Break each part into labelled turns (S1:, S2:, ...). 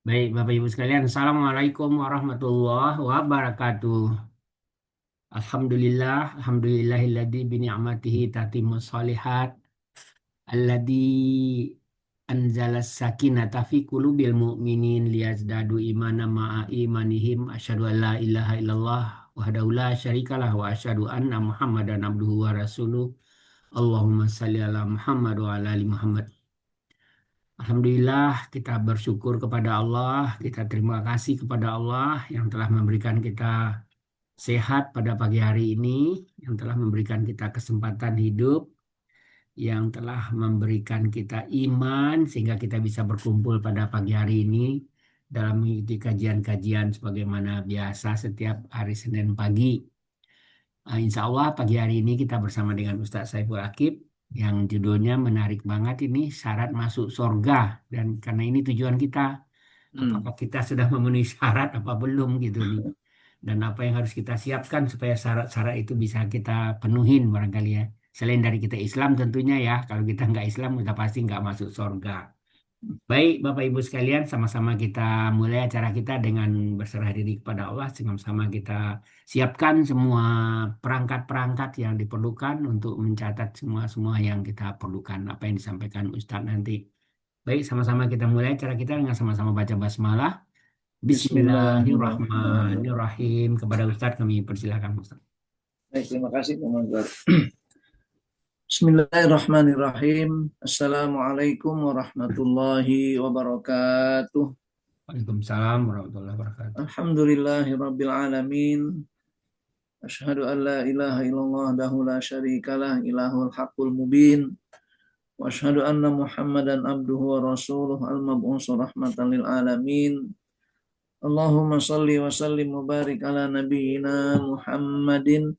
S1: Baik, Bapak Ibu sekalian, Assalamualaikum warahmatullahi wabarakatuh. Alhamdulillahilladzi bini'matihi tatimmus shalihat, alladzi anzalas sakinata fi qulubil mu'minin liyazdadu imanan ma'a imanihim. Asyhadu an la ilaha illallah wahdahu la syarikalah wa asyhadu anna Muhammadan abduhu wa rasuluh. Allahumma shalli ala Muhammad wa ala ali Muhammad. Alhamdulillah kita bersyukur kepada Allah, kita terima kasih kepada Allah yang telah memberikan kita sehat pada pagi hari ini, yang telah memberikan kita kesempatan hidup, yang telah memberikan kita iman sehingga kita bisa berkumpul pada pagi hari ini dalam mengikuti kajian-kajian sebagaimana biasa setiap hari Senin pagi. Insya Allah pagi hari ini kita bersama dengan Ustadz Saiful Akib yang judulnya menarik banget ini syarat masuk surga, dan karena ini tujuan kita,
S2: Hmm.
S1: apakah kita sudah memenuhi syarat apa belum gitu nih, dan apa yang harus kita siapkan supaya syarat-syarat itu bisa kita penuhin barangkali ya, selain dari kita Islam tentunya ya. Kalau kita nggak Islam kita pasti nggak masuk surga. Baik, Bapak Ibu sekalian, sama-sama kita mulai acara kita dengan berserah diri kepada Allah. Sama-sama kita siapkan semua perangkat-perangkat yang diperlukan untuk mencatat semua-semua yang kita perlukan, apa yang disampaikan Ustadz nanti. Baik, sama-sama kita mulai acara kita dengan sama-sama baca basmalah.
S2: Bismillahirrahmanirrahim.
S1: Bismillahirrahmanirrahim. Kepada Ustadz kami persilakan Ustadz.
S2: Baik, terima kasih Pak Mazhar. Bismillahirrahmanirrahim. Assalamualaikum warahmatullahi wabarakatuh.
S1: Waalaikumsalam warahmatullahi wabarakatuh.
S2: Alhamdulillahirabbil alamin. Asyhadu an la ilaha illallah wahdahu la syarikalah ilahul haqqul mubin. Wa asyhadu anna Muhammadan abduhu wa rasuluh al-mab'us rahmatan lil alamin. Allahumma salli wa sallim wa barik ala nabiyyina Muhammadin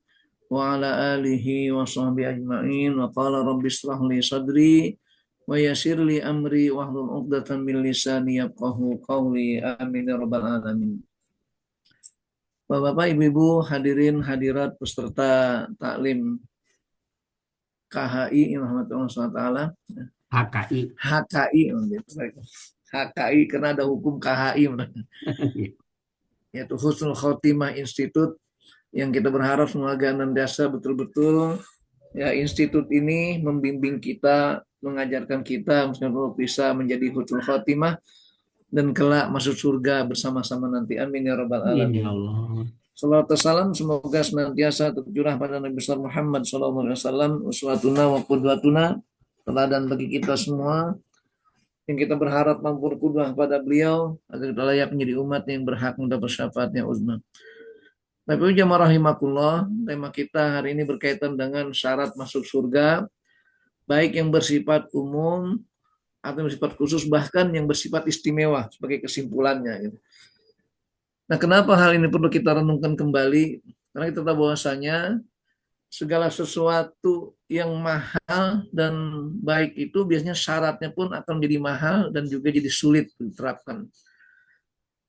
S2: wa ala alihi wa sahbihi ajma'in. Wa qala rabbi israh li sadri wa yassir li amri wahlul 'uqdatam min lisani yafqahu qawli. Amin ya rabbal alamin. Bapak-bapak, ibu-ibu, hadirin hadirat peserta taklim KHI yang rahmat Allah SWT,
S1: HKI.
S2: HKI gitu. HKI karena ada hukum KHI yaitu Husnul Khotimah Institute, yang kita berharap semoga senantiasa betul-betul ya institut ini membimbing kita, mengajarkan kita untuk bisa menjadi husnul khotimah dan kelak masuk surga bersama-sama nanti. Amin ya rabbal
S1: Amin ya
S2: alamin.
S1: Allah.
S2: Salawat dan salam semoga senantiasa tercurah pada Nabi besar Muhammad SAW, uswatuna wa qudwatuna, teladan bagi kita semua, yang kita berharap mampu berkudwah pada beliau agar kita layak menjadi umat yang berhak mendapat syafaatnya uzma. Bapak jamaah rahimakumullah, tema kita hari ini berkaitan dengan syarat masuk surga, baik yang bersifat umum atau yang bersifat khusus, bahkan yang bersifat istimewa sebagai kesimpulannya. Nah, kenapa hal ini perlu kita renungkan kembali? Karena kita tahu bahwasanya segala sesuatu yang mahal dan baik itu biasanya syaratnya pun akan menjadi mahal dan juga jadi sulit diterapkan.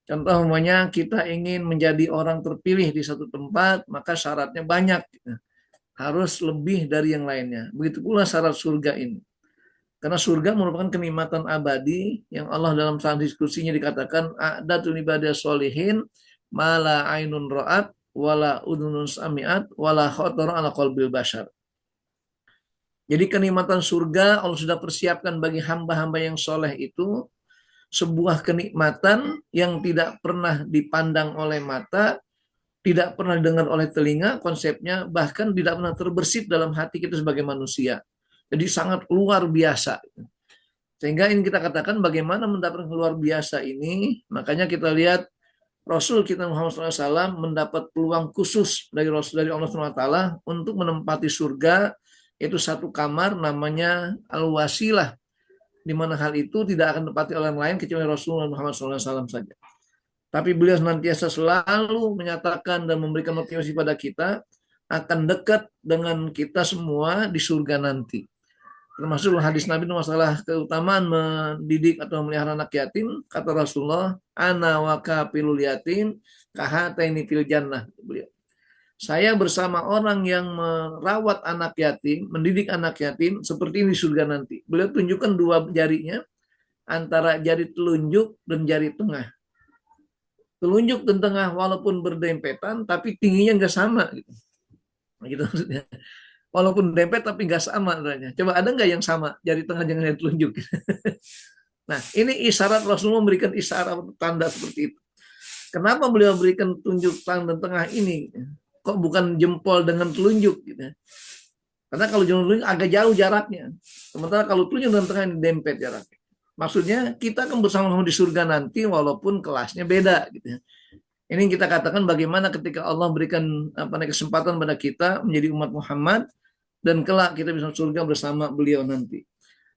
S2: Contoh umpamanya kita ingin menjadi orang terpilih di satu tempat, maka syaratnya banyak. Harus lebih dari yang lainnya. Begitu pula syarat surga ini. Karena surga merupakan kenikmatan abadi yang Allah dalam saat diskusinya dikatakan a'datul ibadah solihin mala ainun ra'at wala udunun sami'at wala khotor ala qalbil bashar. Jadi kenikmatan surga Allah sudah persiapkan bagi hamba-hamba yang soleh itu sebuah kenikmatan yang tidak pernah dipandang oleh mata, tidak pernah didengar oleh telinga konsepnya, bahkan tidak pernah terbersit dalam hati kita sebagai manusia. Jadi sangat luar biasa. Sehingga ini kita katakan bagaimana mendapatkan luar biasa ini, makanya kita lihat Rasul kita Muhammad SAW mendapat peluang khusus dari Rasul dari Allah SWT untuk menempati surga, yaitu satu kamar namanya Al-Wasilah, di mana hal itu tidak akan ditempati oleh orang lain kecuali Rasulullah Muhammad SAW saja. Tapi beliau senantiasa selalu menyatakan dan memberikan motivasi pada kita akan dekat dengan kita semua di surga nanti. Termasuk hadis Nabi masalah keutamaan mendidik atau memelihara anak yatim, kata Rasulullah, ana wa kafilul yatim kahataini fil jannah. Saya bersama orang yang merawat anak yatim, mendidik anak yatim seperti ini di surga nanti. Beliau tunjukkan dua jarinya, antara jari telunjuk dan jari tengah. Telunjuk dan tengah walaupun berdempetan tapi tingginya nggak sama gitu. Gitu maksudnya. Walaupun dempet tapi nggak sama sebenarnya. Coba ada nggak yang sama jari tengah dengan jari telunjuk? Nah, ini isyarat Rasulullah memberikan isyarat tanda seperti itu. Kenapa beliau berikan tunjuk tangan dan tengah ini? Kok bukan jempol dengan telunjuk? Gitu. Karena kalau jempol telunjuk agak jauh jaraknya. Sementara kalau telunjuk dan tengah ini dempet jaraknya. Maksudnya kita akan bersama-sama di surga nanti walaupun kelasnya beda. Gitu. Ini kita katakan bagaimana ketika Allah berikan kesempatan pada kita menjadi umat Muhammad dan kelak kita bisa surga bersama beliau nanti.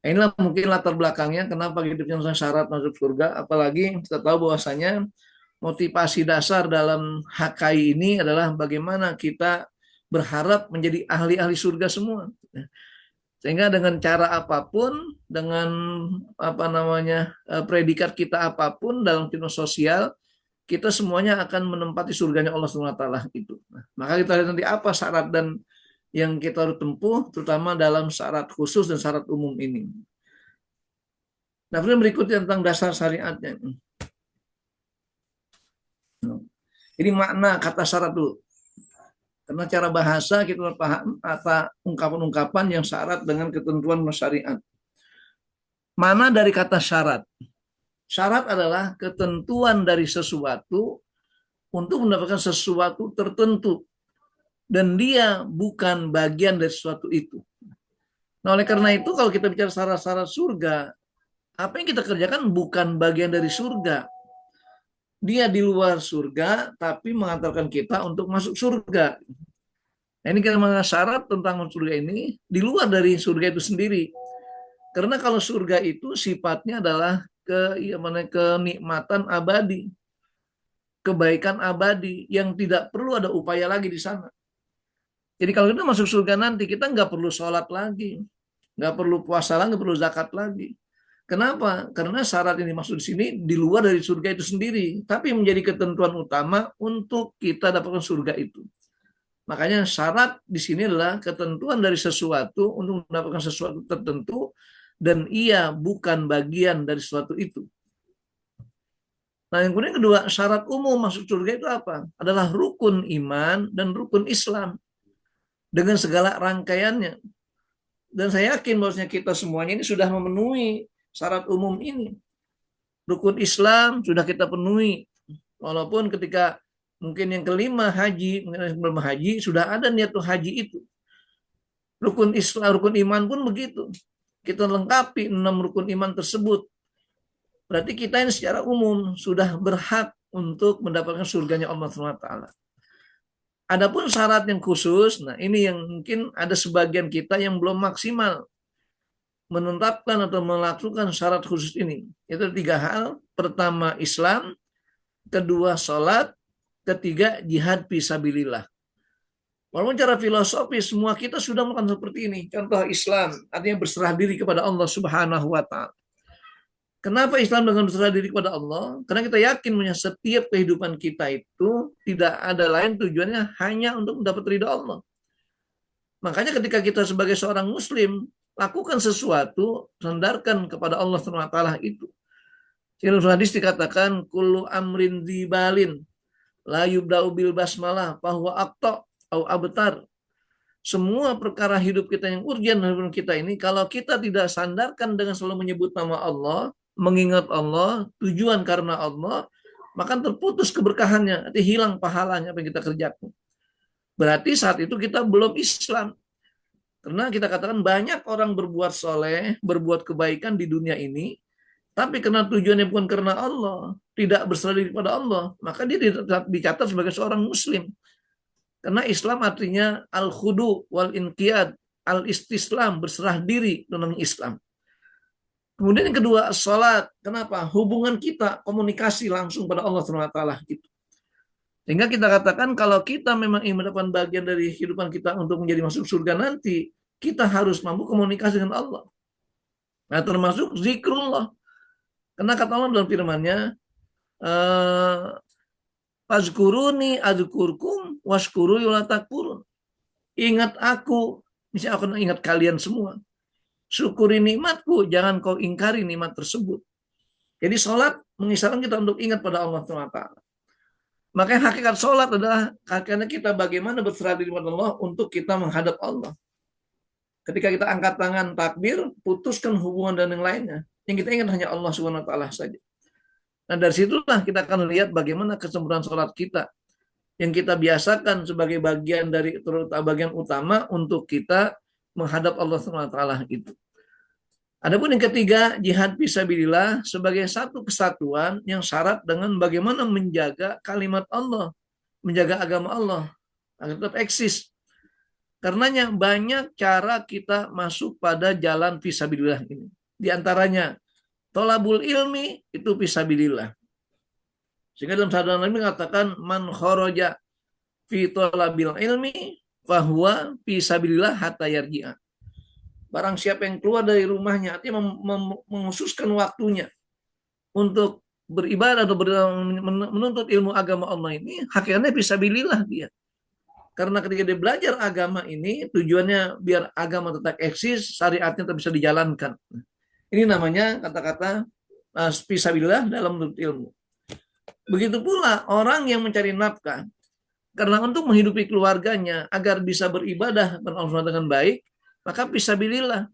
S2: Inilah mungkin latar belakangnya kenapa hidupnya syarat masuk surga, apalagi kita tahu bahwasanya motivasi dasar dalam HKI ini adalah bagaimana kita berharap menjadi ahli-ahli surga semua. Sehingga dengan cara apapun, dengan predikat kita apapun dalam kehidupan sosial, kita semuanya akan menempati surganya Allah SWT itu. Nah, maka kita lihat nanti apa syarat dan yang kita harus tempuh, terutama dalam syarat khusus dan syarat umum ini. Nah, berikutnya tentang dasar syariatnya. Jadi makna kata syarat dulu. Karena cara bahasa kita paham apa ungkapan-ungkapan yang syarat dengan ketentuan syariat. Mana dari kata syarat? Syarat adalah ketentuan dari sesuatu untuk mendapatkan sesuatu tertentu. Dan dia bukan bagian dari sesuatu itu. Nah, oleh karena itu kalau kita bicara syarat-syarat surga, apa yang kita kerjakan bukan bagian dari surga. Dia di luar surga, tapi mengantarkan kita untuk masuk surga. Nah, ini kita mengenai syarat tentang surga ini di luar dari surga itu sendiri. Karena kalau surga itu sifatnya adalah kenikmatan abadi, kebaikan abadi yang tidak perlu ada upaya lagi di sana. Jadi kalau kita masuk surga nanti, kita nggak perlu sholat lagi, nggak perlu puasa lagi, nggak perlu zakat lagi. Kenapa? Karena syarat ini masuk di sini di luar dari surga itu sendiri, tapi menjadi ketentuan utama untuk kita dapatkan surga itu. Makanya syarat di sini adalah ketentuan dari sesuatu untuk mendapatkan sesuatu tertentu, dan ia bukan bagian dari sesuatu itu. Nah, yang kemudian kedua, syarat umum masuk surga itu apa? Adalah rukun iman dan rukun Islam dengan segala rangkaiannya. Dan saya yakin bahwasanya kita semuanya ini sudah memenuhi syarat umum ini. Rukun Islam sudah kita penuhi. Walaupun ketika mungkin yang kelima haji, belum haji, sudah ada niat haji itu. Rukun Islam, rukun iman pun begitu. Kita lengkapi 6 rukun iman tersebut. Berarti kita ini secara umum sudah berhak untuk mendapatkan surganya Allah SWT. Adapun syarat yang khusus, nah ini yang mungkin ada sebagian kita yang belum maksimal menetapkan atau melakukan syarat khusus ini. Itu 3 hal. Pertama Islam, kedua salat, ketiga jihad fisabilillah. Walaupun cara filosofis semua kita sudah melakukan seperti ini. Contoh Islam, artinya berserah diri kepada Allah Subhanahu wa Ta'ala. Kenapa Islam dengan berserah diri kepada Allah? Karena kita yakin punya setiap kehidupan kita itu tidak ada lain tujuannya hanya untuk mendapat ridha Allah. Makanya ketika kita sebagai seorang muslim lakukan sesuatu, sandarkan kepada Allah SWT itu. Dalam hadis dikatakan kullu amrin dzibalin la yubda'u bil basmalah fahuwa aqta au abtar. Semua perkara hidup kita yang urgen dalam kita ini, kalau kita tidak sandarkan dengan selalu menyebut nama Allah, mengingat Allah, tujuan karena Allah, maka terputus keberkahannya, nanti hilang pahalanya apa yang kita kerjakan. Berarti saat itu kita belum Islam. Karena kita katakan banyak orang berbuat soleh, berbuat kebaikan di dunia ini, tapi karena tujuannya bukan karena Allah, tidak berserah diri kepada Allah, maka dia dicatat sebagai seorang muslim. Karena Islam artinya al-khudu wal inqiyad, al-istislam, berserah diri dalam Islam. Kemudian yang kedua, salat. Kenapa? Hubungan kita, komunikasi langsung pada Allah SWT. Gitu. Sehingga kita katakan kalau kita memang ingin mendapatkan bagian dari kehidupan kita untuk menjadi masuk surga nanti, kita harus mampu komunikasi dengan Allah. Nah, termasuk zikrullah. Karena kata Allah dalam firman-Nya, fazkuruni adzkurkum washkuru wala takfurun. Ingat aku, misalnya aku ingat kalian semua. Syukuri nikmatku, jangan kau ingkari nikmat tersebut. Jadi sholat mengisyaratkan kita untuk ingat pada Allah SWT. Makanya hakikat sholat adalah hakikatnya kita bagaimana berserah diri kepada Allah untuk kita menghadap Allah. Ketika kita angkat tangan takbir, putuskan hubungan dan yang lainnya. Yang kita ingat hanya Allah Subhanahu wa taala saja. Nah, dari situlah kita akan lihat bagaimana kesempurnaan sholat kita yang kita biasakan sebagai bagian dari bagian utama untuk kita menghadap Allah Subhanahu wa taala itu. Adapun yang ketiga, jihad fisabilillah sebagai satu kesatuan yang syarat dengan bagaimana menjaga kalimat Allah, menjaga agama Allah agar tetap eksis. Karenanya banyak cara kita masuk pada jalan fisabilillah ini. Di antaranya tolabul ilmi itu fisabilillah. Sehingga dalam sabda Nabi mengatakan man kharaja fi tolabil ilmi fahuwa fisabilillah hatta yarji'a. Barang siapa yang keluar dari rumahnya, artinya menghususkan waktunya untuk beribadah atau menuntut ilmu agama Allah ini, hakikatnya fisabilillah dia. Karena ketika dia belajar agama ini, tujuannya biar agama tetap eksis, syariatnya tetap bisa dijalankan. Ini namanya kata-kata fisabilillah dalam menuntut ilmu. Begitu pula orang yang mencari nafkah, karena untuk menghidupi keluarganya agar bisa beribadah kepada Allah dengan baik, maka fisabilillah.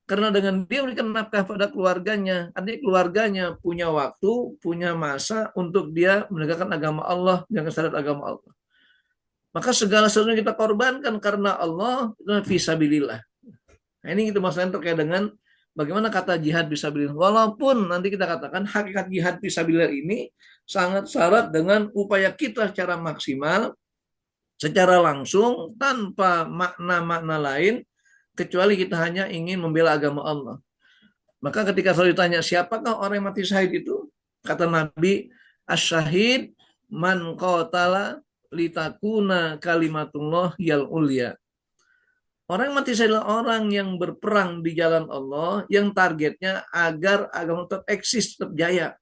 S2: Karena dengan dia memberikan nafkah pada keluarganya, artinya keluarganya punya waktu, punya masa untuk dia menegakkan agama Allah, dengan syariat agama Allah. Maka segala sesuatu yang kita korbankan karena Allah itu fisabilillah. Nah, ini kita maksudnya terkait dengan bagaimana kata jihad fisabilillah. Walaupun nanti kita katakan hakikat jihad fisabilillah ini sangat syarat dengan upaya kita secara maksimal, secara langsung, tanpa makna-makna lain, kecuali kita hanya ingin membela agama Allah. Maka ketika selalu ditanya siapakah orang yang mati syahid itu, kata Nabi, asyahid man qatala litakuna kalimatullah yal ulya. Orang yang mati syahid adalah orang yang berperang di jalan Allah, yang targetnya agar agama tetap eksis, tetap jaya.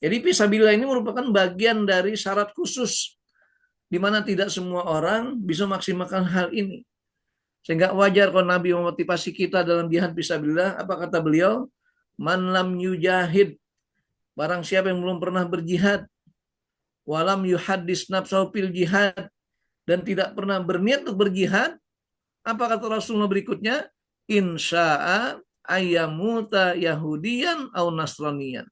S2: Jadi fisabilillah ini merupakan bagian dari syarat khusus, di mana tidak semua orang bisa maksimalkan hal ini. Sehingga wajar kalau Nabi memotivasi kita dalam jihad fisabilillah. Apa kata beliau? Man lam yujahid. Barang siapa yang belum pernah berjihad. Walam yuhaddis nafsahu fil jihad. Dan tidak pernah berniat untuk berjihad. Apa kata Rasulullah berikutnya? Insya'a ayyamuta yahudiyan au nasraniyan.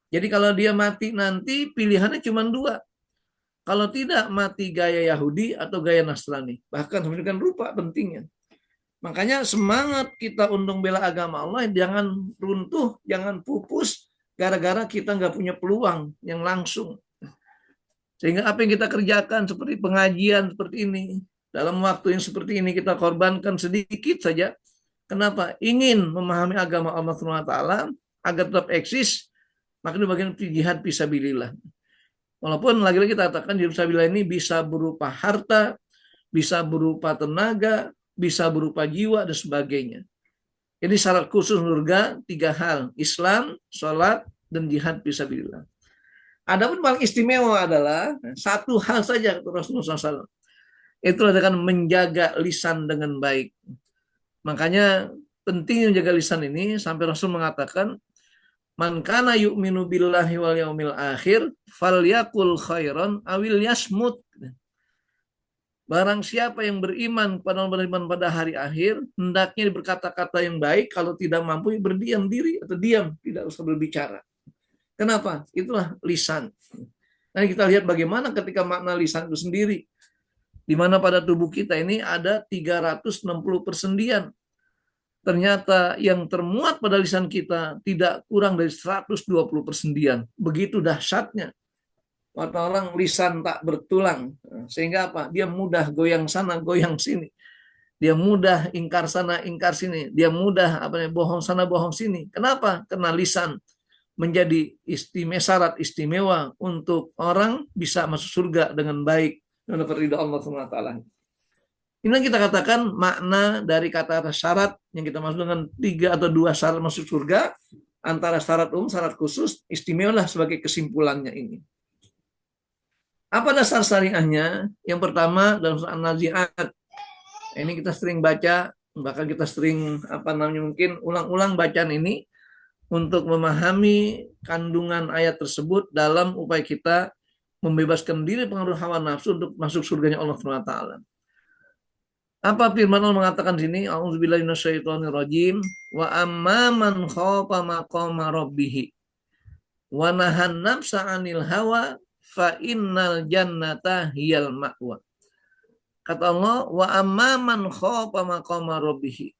S2: Jadi kalau dia mati nanti pilihannya cuma dua. Kalau tidak, mati gaya Yahudi atau gaya Nasrani. Bahkan sedemikian rupa pentingnya. Makanya semangat kita untuk bela agama Allah jangan runtuh, jangan pupus gara-gara kita nggak punya peluang yang langsung. Sehingga apa yang kita kerjakan seperti pengajian seperti ini, dalam waktu yang seperti ini kita korbankan sedikit saja. Kenapa? Ingin memahami agama Allah SWT agar tetap eksis, maka itu bagian jihad fisabilillah. Walaupun lagi-lagi kita katakan jihad fisabilillah ini bisa berupa harta, bisa berupa tenaga, bisa berupa jiwa dan sebagainya. Ini syarat khusus surga 3 hal, Islam, sholat, dan jihad fisabilillah. Adapun paling istimewa adalah satu hal saja kata Rasulullah SAW. Itu adalah menjaga lisan dengan baik. Makanya penting menjaga lisan ini sampai Rasul mengatakan man kana yu'minu billahi wal yaumil akhir falyakul khairan awil yasmut. Barang siapa yang beriman pada hari akhir, hendaknya berkata-kata yang baik, kalau tidak mampu berdiam diri atau diam, tidak usah berbicara. Kenapa? Itulah lisan. Nah, kita lihat bagaimana ketika makna lisan itu sendiri. Di mana pada tubuh kita ini ada 360 persendian. Ternyata yang termuat pada lisan kita tidak kurang dari 120 persendian. Begitu dahsyatnya. Kata orang lisan tak bertulang. Sehingga apa? Dia mudah goyang sana, goyang sini. Dia mudah ingkar sana, ingkar sini. Dia mudah bohong sana, bohong sini. Kenapa? Karena lisan menjadi syarat istimewa untuk orang bisa masuk surga dengan baik. Dan dapat ridha Allah SWT. Ini kita katakan makna dari kata syarat yang kita maksud dengan 3 atau 2 syarat masuk surga, antara syarat umum, syarat khusus, istimewalah sebagai kesimpulannya ini. Apa dasar syariahnya? Yang pertama dalam surah An-Nazi'at. Ini kita sering baca, bahkan kita sering mungkin ulang-ulang bacaan ini untuk memahami kandungan ayat tersebut dalam upaya kita membebaskan diri pengaruh hawa nafsu untuk masuk surganya Allah Subhanahu wa taala. Apa firman Allah mengatakan di sini? A'udzubillahi minasyaitonirrajim. Wa amman khafa maqama rabbih wa nahan nafsa 'anil hawa fa innal jannata hiyal ma'wa. Kata Allah, wa amman khafa maqama rabbih.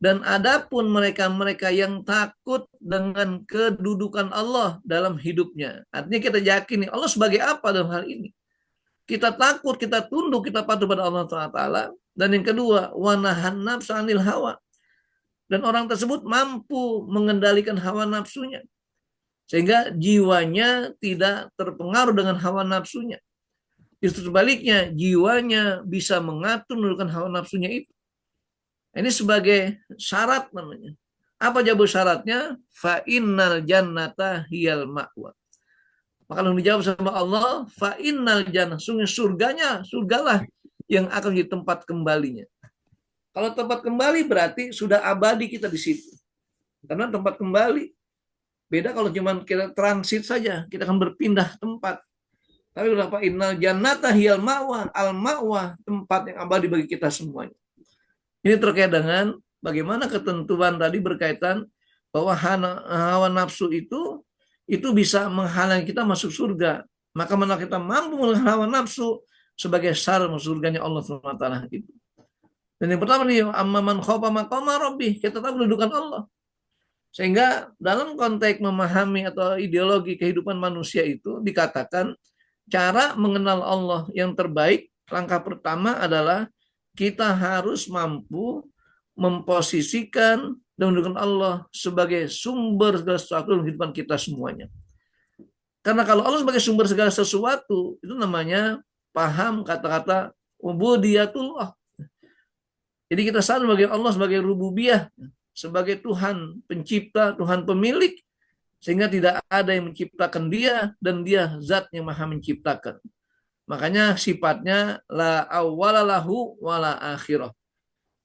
S2: Dan adapun mereka-mereka yang takut dengan kedudukan Allah dalam hidupnya. Artinya kita yakini Allah sebagai apa dalam hal ini. Kita takut, kita tunduk, kita patuh pada Allah Taala. Dan yang kedua, wanahan nafsu anil hawa. Dan orang tersebut mampu mengendalikan hawa nafsunya. Sehingga jiwanya tidak terpengaruh dengan hawa nafsunya. Justru sebaliknya, jiwanya bisa mengatur menurunkan hawa nafsunya itu. Ini sebagai syarat namanya. Apa jawab syaratnya? Fa innal jannata hiyal ma'wa. Maka lalu dijawab sama Allah, fa innal jannah, sungguh surgalah yang akan menjadi tempat kembalinya. Kalau tempat kembali berarti sudah abadi kita di situ. Karena tempat kembali beda kalau cuma kita transit saja, kita akan berpindah tempat. Tapi udah fa innal jannata hiyal ma'wa, al ma'wa, tempat yang abadi bagi kita semuanya. Ini terkait dengan bagaimana ketentuan tadi berkaitan bahwa hawa nafsu itu bisa menghalangi kita masuk surga. Maka mana kita mampu melawan hawa nafsu sebagai syarat masuk surganya Allah Subhanahu wa taala itu. Dan yang pertama nih, amman khafa maqama rabbih, kita tahu kedudukan Allah. Sehingga dalam konteks memahami atau ideologi kehidupan manusia itu dikatakan cara mengenal Allah yang terbaik, langkah pertama adalah kita harus mampu memposisikan dan menunjukkan Allah sebagai sumber segala sesuatu dalam kehidupan kita semuanya. Karena kalau Allah sebagai sumber segala sesuatu, itu namanya paham kata-kata ubudiyatullah. Jadi kita sadar sebagai Allah sebagai rububiyah, sebagai Tuhan pencipta, Tuhan pemilik, sehingga tidak ada yang menciptakan dia, dan dia zat yang maha menciptakan. Makanya sifatnya la awwalalahu wala akhirah.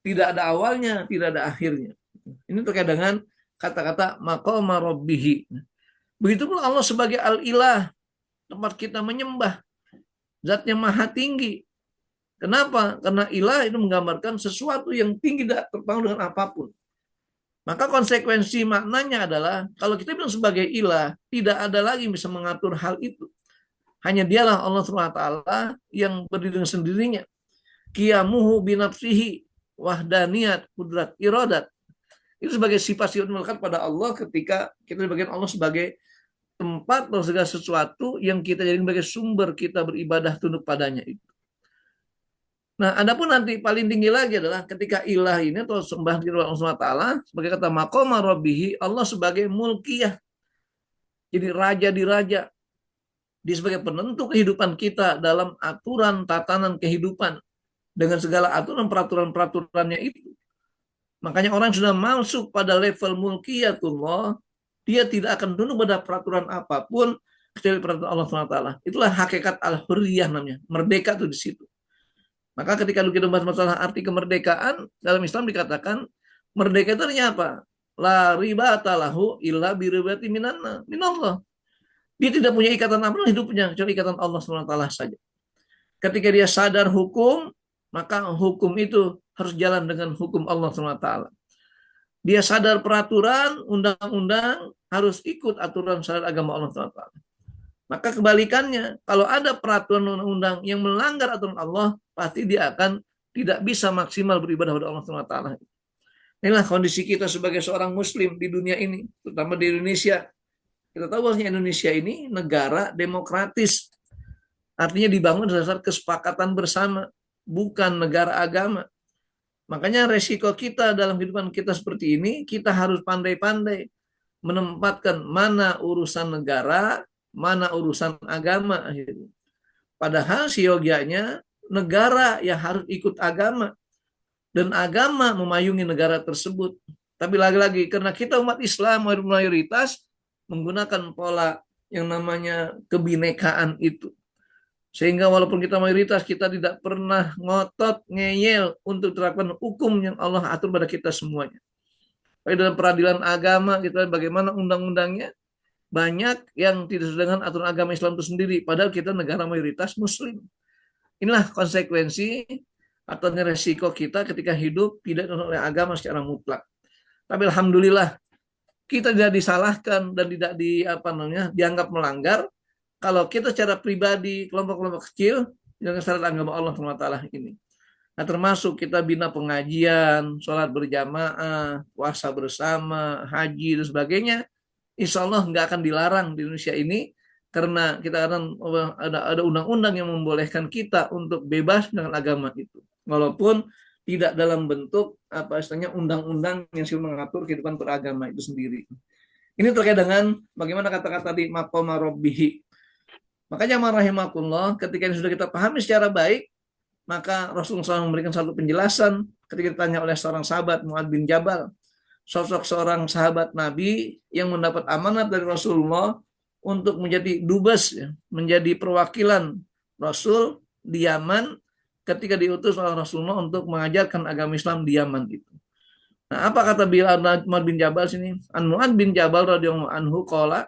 S2: Tidak ada awalnya, tidak ada akhirnya. Ini terkait dengan kata-kata maqama rabbih. Begitu pula Allah sebagai al-ilah, tempat kita menyembah, zat yang maha tinggi. Kenapa? Karena ilah itu menggambarkan sesuatu yang tinggi, tidak terpengaruh dengan apapun. Maka konsekuensi maknanya adalah kalau kita bilang sebagai ilah, tidak ada lagi yang bisa mengatur hal itu. Hanya dialah Allah SWT yang berdiri dengan sendirinya. Qiyamuhu binafsihi, wahdaniyat, kudrat, iradat. Itu sebagai sifat-sifat melekat pada Allah ketika kita dibagikan Allah sebagai tempat atau segala sesuatu yang kita jadikan sebagai sumber kita beribadah tunduk padanya itu. Nah, adapun nanti paling tinggi lagi adalah ketika ilah ini atau sembah di Allah SWT sebagai kata maqama rabbihi, Allah sebagai mulkiyah. Jadi raja di raja. Dia sebagai penentu kehidupan kita dalam aturan tatanan kehidupan dengan segala aturan peraturan-peraturannya itu. Makanya orang sudah masuk pada level mulkiyatullah, dia tidak akan tunduk pada peraturan apapun kecuali peraturan Allah SWT. Itulah hakikat al-hurriyah namanya, merdeka itu di situ. Maka ketika kita bahas masalah arti kemerdekaan, dalam Islam dikatakan merdeka itu artinya apa? La ribata lahu illa biribati minallah. Dia tidak punya ikatan apa hidupnya kecuali ikatan Allah SWT saja. Ketika dia sadar hukum, maka hukum itu harus jalan dengan hukum Allah SWT. Dia sadar peraturan, undang-undang, harus ikut aturan syariat agama Allah SWT. Maka kebalikannya, kalau ada peraturan undang-undang yang melanggar aturan Allah, pasti dia akan tidak bisa maksimal beribadah kepada Allah SWT. Inilah kondisi kita sebagai seorang muslim di dunia ini, terutama di Indonesia. Kita tahu bahwa Indonesia ini negara demokratis. Artinya dibangun berdasarkan kesepakatan bersama, bukan negara agama. Makanya resiko kita dalam kehidupan kita seperti ini, kita harus pandai-pandai menempatkan mana urusan negara, mana urusan agama. Padahal siogianya negara yang harus ikut agama. Dan agama memayungi negara tersebut. Tapi lagi-lagi, karena kita umat Islam mayoritas, menggunakan pola yang namanya kebinekaan itu. Sehingga walaupun kita mayoritas, kita tidak pernah ngotot, ngeyel untuk terapkan hukum yang Allah atur pada kita semuanya. Tapi dalam peradilan agama kita bagaimana undang-undangnya banyak yang tidak sesuai dengan aturan agama Islam itu sendiri. Padahal kita negara mayoritas Muslim. Inilah konsekuensi atau resiko kita ketika hidup tidak oleh agama secara mutlak. Tapi alhamdulillah kita tidak disalahkan dan tidak dianggap melanggar kalau kita secara pribadi kelompok-kelompok kecil dengan syariat agama Allah SWT ini. Nah, termasuk kita bina pengajian, sholat berjamaah, puasa bersama, haji dan sebagainya. Insya Allah nggak akan dilarang di Indonesia ini karena kita akan ada undang-undang yang membolehkan kita untuk bebas dengan agama itu, walaupun tidak dalam bentuk undang-undang yang sudah mengatur kehidupan beragama itu sendiri. Ini terkait dengan bagaimana kata-kata di maqama rabbihi. Makanya rahimakumullah, ketika ini sudah kita pahami secara baik, maka Rasulullah SAW memberikan satu penjelasan ketika ditanya oleh seorang sahabat Mu'adz bin Jabal, sosok seorang sahabat Nabi yang mendapat amanat dari Rasulullah untuk menjadi dubes, menjadi perwakilan Rasul di Yaman ketika diutus oleh Rasulullah untuk mengajarkan agama Islam di Yaman itu. Nah, apa kata Mu'adz bin Jabal sini? An Mu'adz bin Jabal radhiyallahu anhu qala,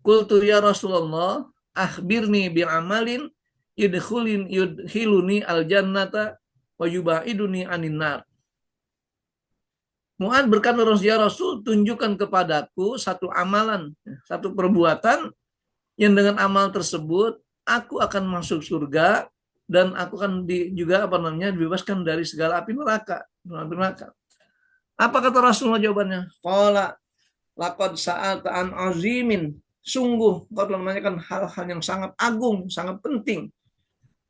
S2: qultu ya Rasulullah, akhbirni bi amalin yudkhiluni al-jannata wa yubaiduni anin nar. Mu'adz berkata, ya Rasul, tunjukkan kepadaku satu amalan, satu perbuatan yang dengan amal tersebut aku akan masuk surga dan aku akan juga dibebaskan dari segala api neraka. Apa kata Rasulullah jawabannya? Qala laqad sa'alta an azimin. Sungguh kau telah menanyakan hal-hal yang sangat agung, sangat penting.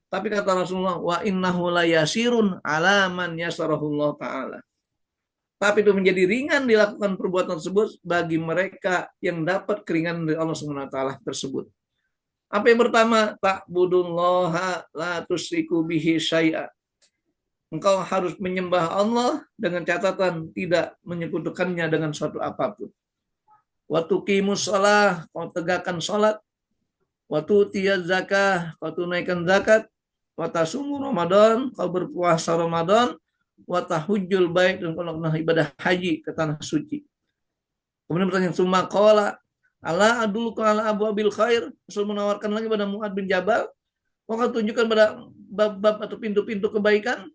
S2: Tapi kata Rasulullah, wa innahu la yasirun ala man yasarahullah ta'ala. Tapi itu menjadi ringan dilakukan perbuatan tersebut bagi mereka yang dapat keringanan dari Allah SWT tersebut. Apa yang pertama? Ta'budullaha la tusyriku bihi syai'a. Engkau harus menyembah Allah dengan catatan tidak menyekutukannya dengan suatu apapun. Wa tuqimus shalah, kau tegakkan salat. Wa tu'tiyaz zakah, kau tunaikan zakat. Wa tasumu Ramadan, kau berpuasa Ramadan. Wa tahujjul bait, dan kalau ibadah haji ke tanah suci. Kemudian pertanyaan summa qala ala adulluka ala abwabil khair. Rasul menawarkan lagi pada Mu'adz bin Jabal, kau akan tunjukkan pada bab-bab atau pintu-pintu kebaikan.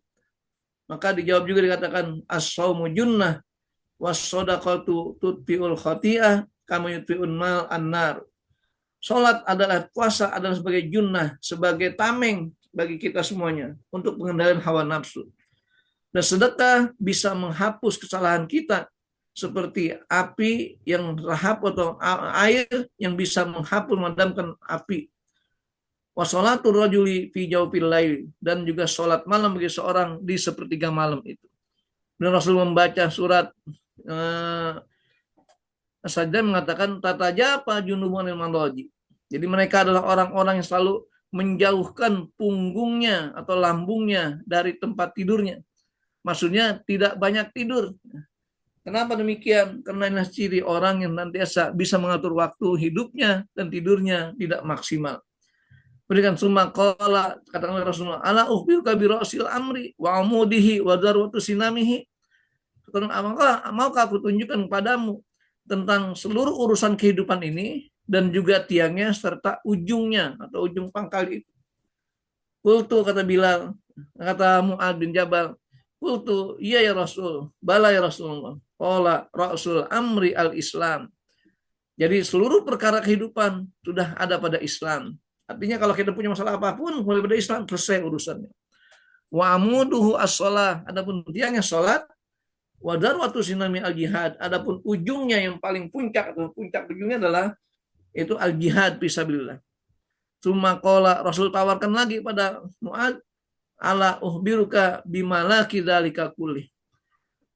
S2: Maka dijawab juga dikatakan as-shaumu junnah was-shadaqatu tutfi'ul khati'ah kama yutfi'un mal annar. Salat adalah, puasa adalah sebagai junnah, sebagai tameng bagi kita semuanya untuk pengendalian hawa nafsu. Dan sedekah bisa menghapus kesalahan kita seperti api yang lahap atau air yang bisa menghapus, memadamkan api. Wassalatul rajuli fi jawfil lail, dan juga sholat malam bagi seorang di sepertiga malam itu. Dan Rasul membaca surat As-Sajdah mengatakan tatajapa junubun lil madaji. Jadi mereka adalah orang-orang yang selalu menjauhkan punggungnya atau lambungnya dari tempat tidurnya. Maksudnya tidak banyak tidur. Kenapa demikian? Karena ini ciri orang yang nantiasa bisa mengatur waktu hidupnya dan tidurnya tidak maksimal. Berikan summa qala, katakanlah Rasulullah, ala ukhbiruka bi ra'sil amri wa amudihi wa darwatu sinamihi. Maukah aku tunjukkan kepadamu tentang seluruh urusan kehidupan ini dan juga tiangnya serta ujungnya atau ujung pangkal itu. Qultu, kata Bilal, kata Mu'adz bin Jabal, qultu iya ya Rasul, bala ya Rasulullah. Qala ra'sul amri al-Islam. Jadi seluruh perkara kehidupan sudah ada pada Islam. Artinya kalau kita punya masalah apapun mulai pada Islam, selesai urusannya. Wa amuduhu as-shalah, adapun tiangnya salat. Wa darwatu sinami al-jihad, adapun ujungnya yang paling puncak atau puncak ujungnya adalah itu al-jihad fisabilillah. Tsumma qala, Rasul tawarkan lagi pada Mu'adz, ala uhbiruka bimalaki dzalika kulli.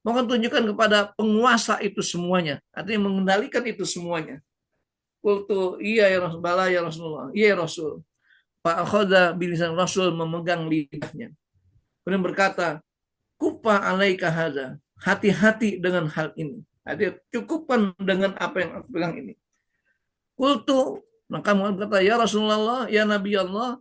S2: Mohon tunjukkan kepada penguasa itu semuanya, artinya mengendalikan itu semuanya. Qultu iya ya Rasulullah, ya Rasulullah, iya ya Rasul. Fa akhadha bilisan, Rasul memegang lidahnya. Kemudian berkata, kufa alaika hadza, hati-hati dengan hal ini. Artinya cukupkan dengan apa yang aku pegang ini. Qultu, maka Mu'adz berkata, ya Rasulullah, ya Nabi Allah,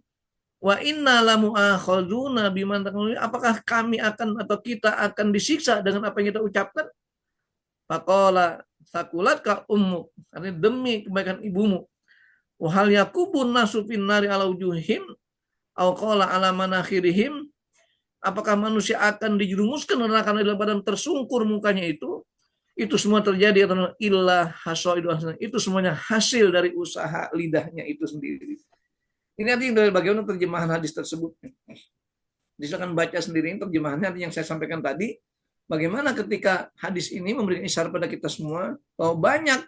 S2: wa inna lamu'akhadzuna biman taqulun, apakah kami akan atau kita akan disiksa dengan apa yang kita ucapkan? Faqala sakulat ka ummuk, artinya demi kebaikan ibumu. Wa hal yakubun nasu finnari ala wujuhim aw qala ala manakhirihim, apakah manusia akan dijerumuskan neraka dalam badan tersungkur mukanya itu semua terjadi atau illa hasaidu, itu semuanya hasil dari usaha lidahnya itu sendiri. Ini artinya dari bagaimana terjemahan hadis tersebut. Silakan baca sendiri terjemahannya. Artinya yang saya sampaikan tadi, bagaimana ketika hadis ini memberikan isyarat pada kita semua bahwa banyak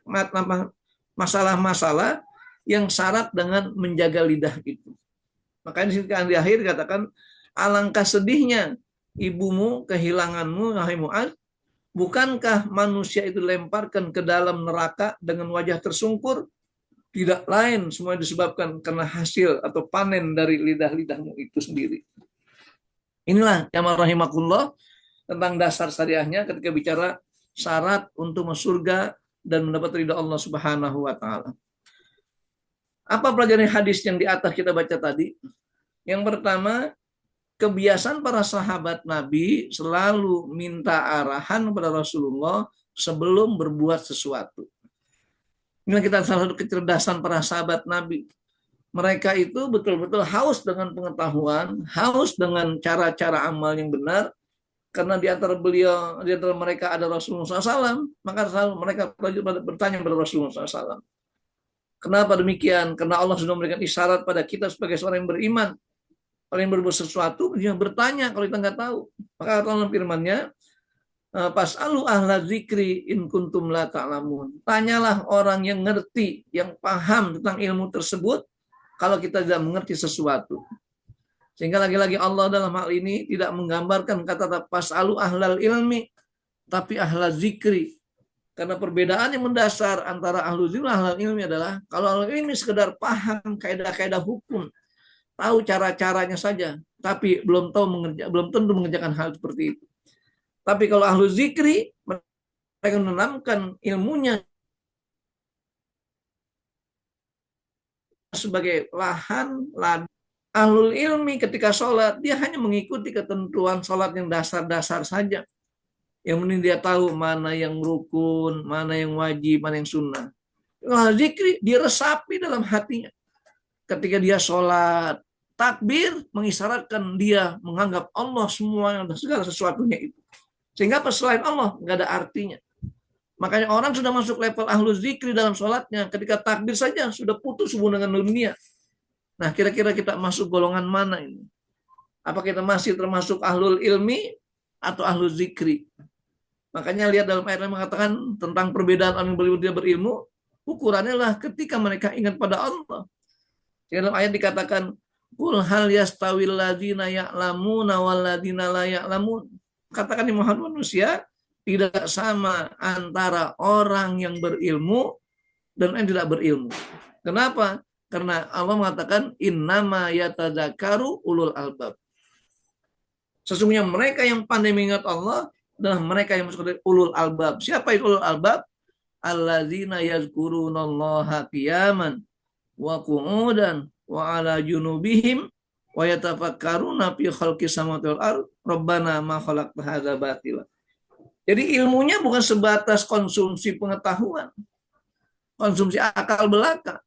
S2: masalah-masalah yang syarat dengan menjaga lidah itu. Makanya di sini di akhir katakan, alangkah sedihnya ibumu kehilanganmu, wahai Mu'adz. Bukankah manusia itu lemparkan ke dalam neraka dengan wajah tersungkur? Tidak lain semua disebabkan karena hasil atau panen dari lidah-lidahmu itu sendiri. Inilah jamaah rahimakumullah tentang dasar syariahnya ketika bicara syarat untuk masuk surga dan mendapat ridha Allah Subhanahu wa taala. Apa pelajaran hadis yang di atas kita baca tadi? Yang pertama, kebiasaan para sahabat Nabi selalu minta arahan kepada Rasulullah sebelum berbuat sesuatu. Ini kita salah satu kecerdasan para sahabat Nabi. Mereka itu betul-betul haus dengan pengetahuan, haus dengan cara-cara amal yang benar. Karena di antara mereka ada Rasulullah SAW, maka selalu mereka bertanya kepada Rasulullah SAW. Kenapa demikian? Karena Allah sudah memberikan isyarat pada kita sebagai seorang yang beriman. Kalau yang berbuat sesuatu, dia bertanya kalau kita nggak tahu. Maka dalam firman-Nya, Pas'alu ahla zikri in kuntum la ta'lamun. Tanyalah orang yang ngerti, yang paham tentang ilmu tersebut, kalau kita tidak mengerti sesuatu. Sehingga lagi-lagi Allah dalam hal ini tidak menggambarkan kata pas'alu ahlal ilmi, tapi ahla zikri. Karena perbedaan yang mendasar antara ahlu zikri dan ahlal ilmi adalah, kalau ahlul ilmi sekedar paham kaidah-kaidah hukum, tahu cara-caranya saja, tapi belum tentu mengerjakan hal seperti itu. Tapi kalau ahlu zikri, mereka menanamkan ilmunya sebagai lahan. Ahlul ilmi ketika sholat, dia hanya mengikuti ketentuan sholat yang dasar-dasar saja. Yang penting dia tahu mana yang rukun, mana yang wajib, mana yang sunnah. Kalau zikri, dia resapi dalam hatinya. Ketika dia sholat, takbir mengisyaratkan dia menganggap Allah semua dan segala sesuatunya itu. Sehingga selain Allah nggak ada artinya. Makanya orang sudah masuk level ahlu zikri dalam sholatnya, ketika takbir saja sudah putus hubungan dengan dunia. Nah, kira-kira kita masuk golongan mana ini? Apa kita masih termasuk ahlul ilmi atau ahlu zikri? Makanya lihat dalam ayat yang mengatakan tentang perbedaan orang yang berilmu, ukurannya lah ketika mereka ingat pada Allah. Dalam ayat dikatakan, Qul hal yastawil ladzina ya'lamuna wal ladzina la ya'lamun. Katakan di Muhammad, manusia tidak sama antara orang yang berilmu dan yang tidak berilmu. Kenapa? Karena Allah mengatakan innama yatadzakaru ulul albab. Sesungguhnya mereka yang pandai mengingat Allah adalah mereka yang masuk dari ulul albab. Siapa itu ulul albab? Alladzina yazkurunallaha qiyaman wa qu'udan wa ala junubihim wa yatafakkaruna fi khalqis samawati wal ardh rabbana ma khalaqta hadza batila. Jadi ilmunya bukan sebatas konsumsi pengetahuan, konsumsi akal belaka,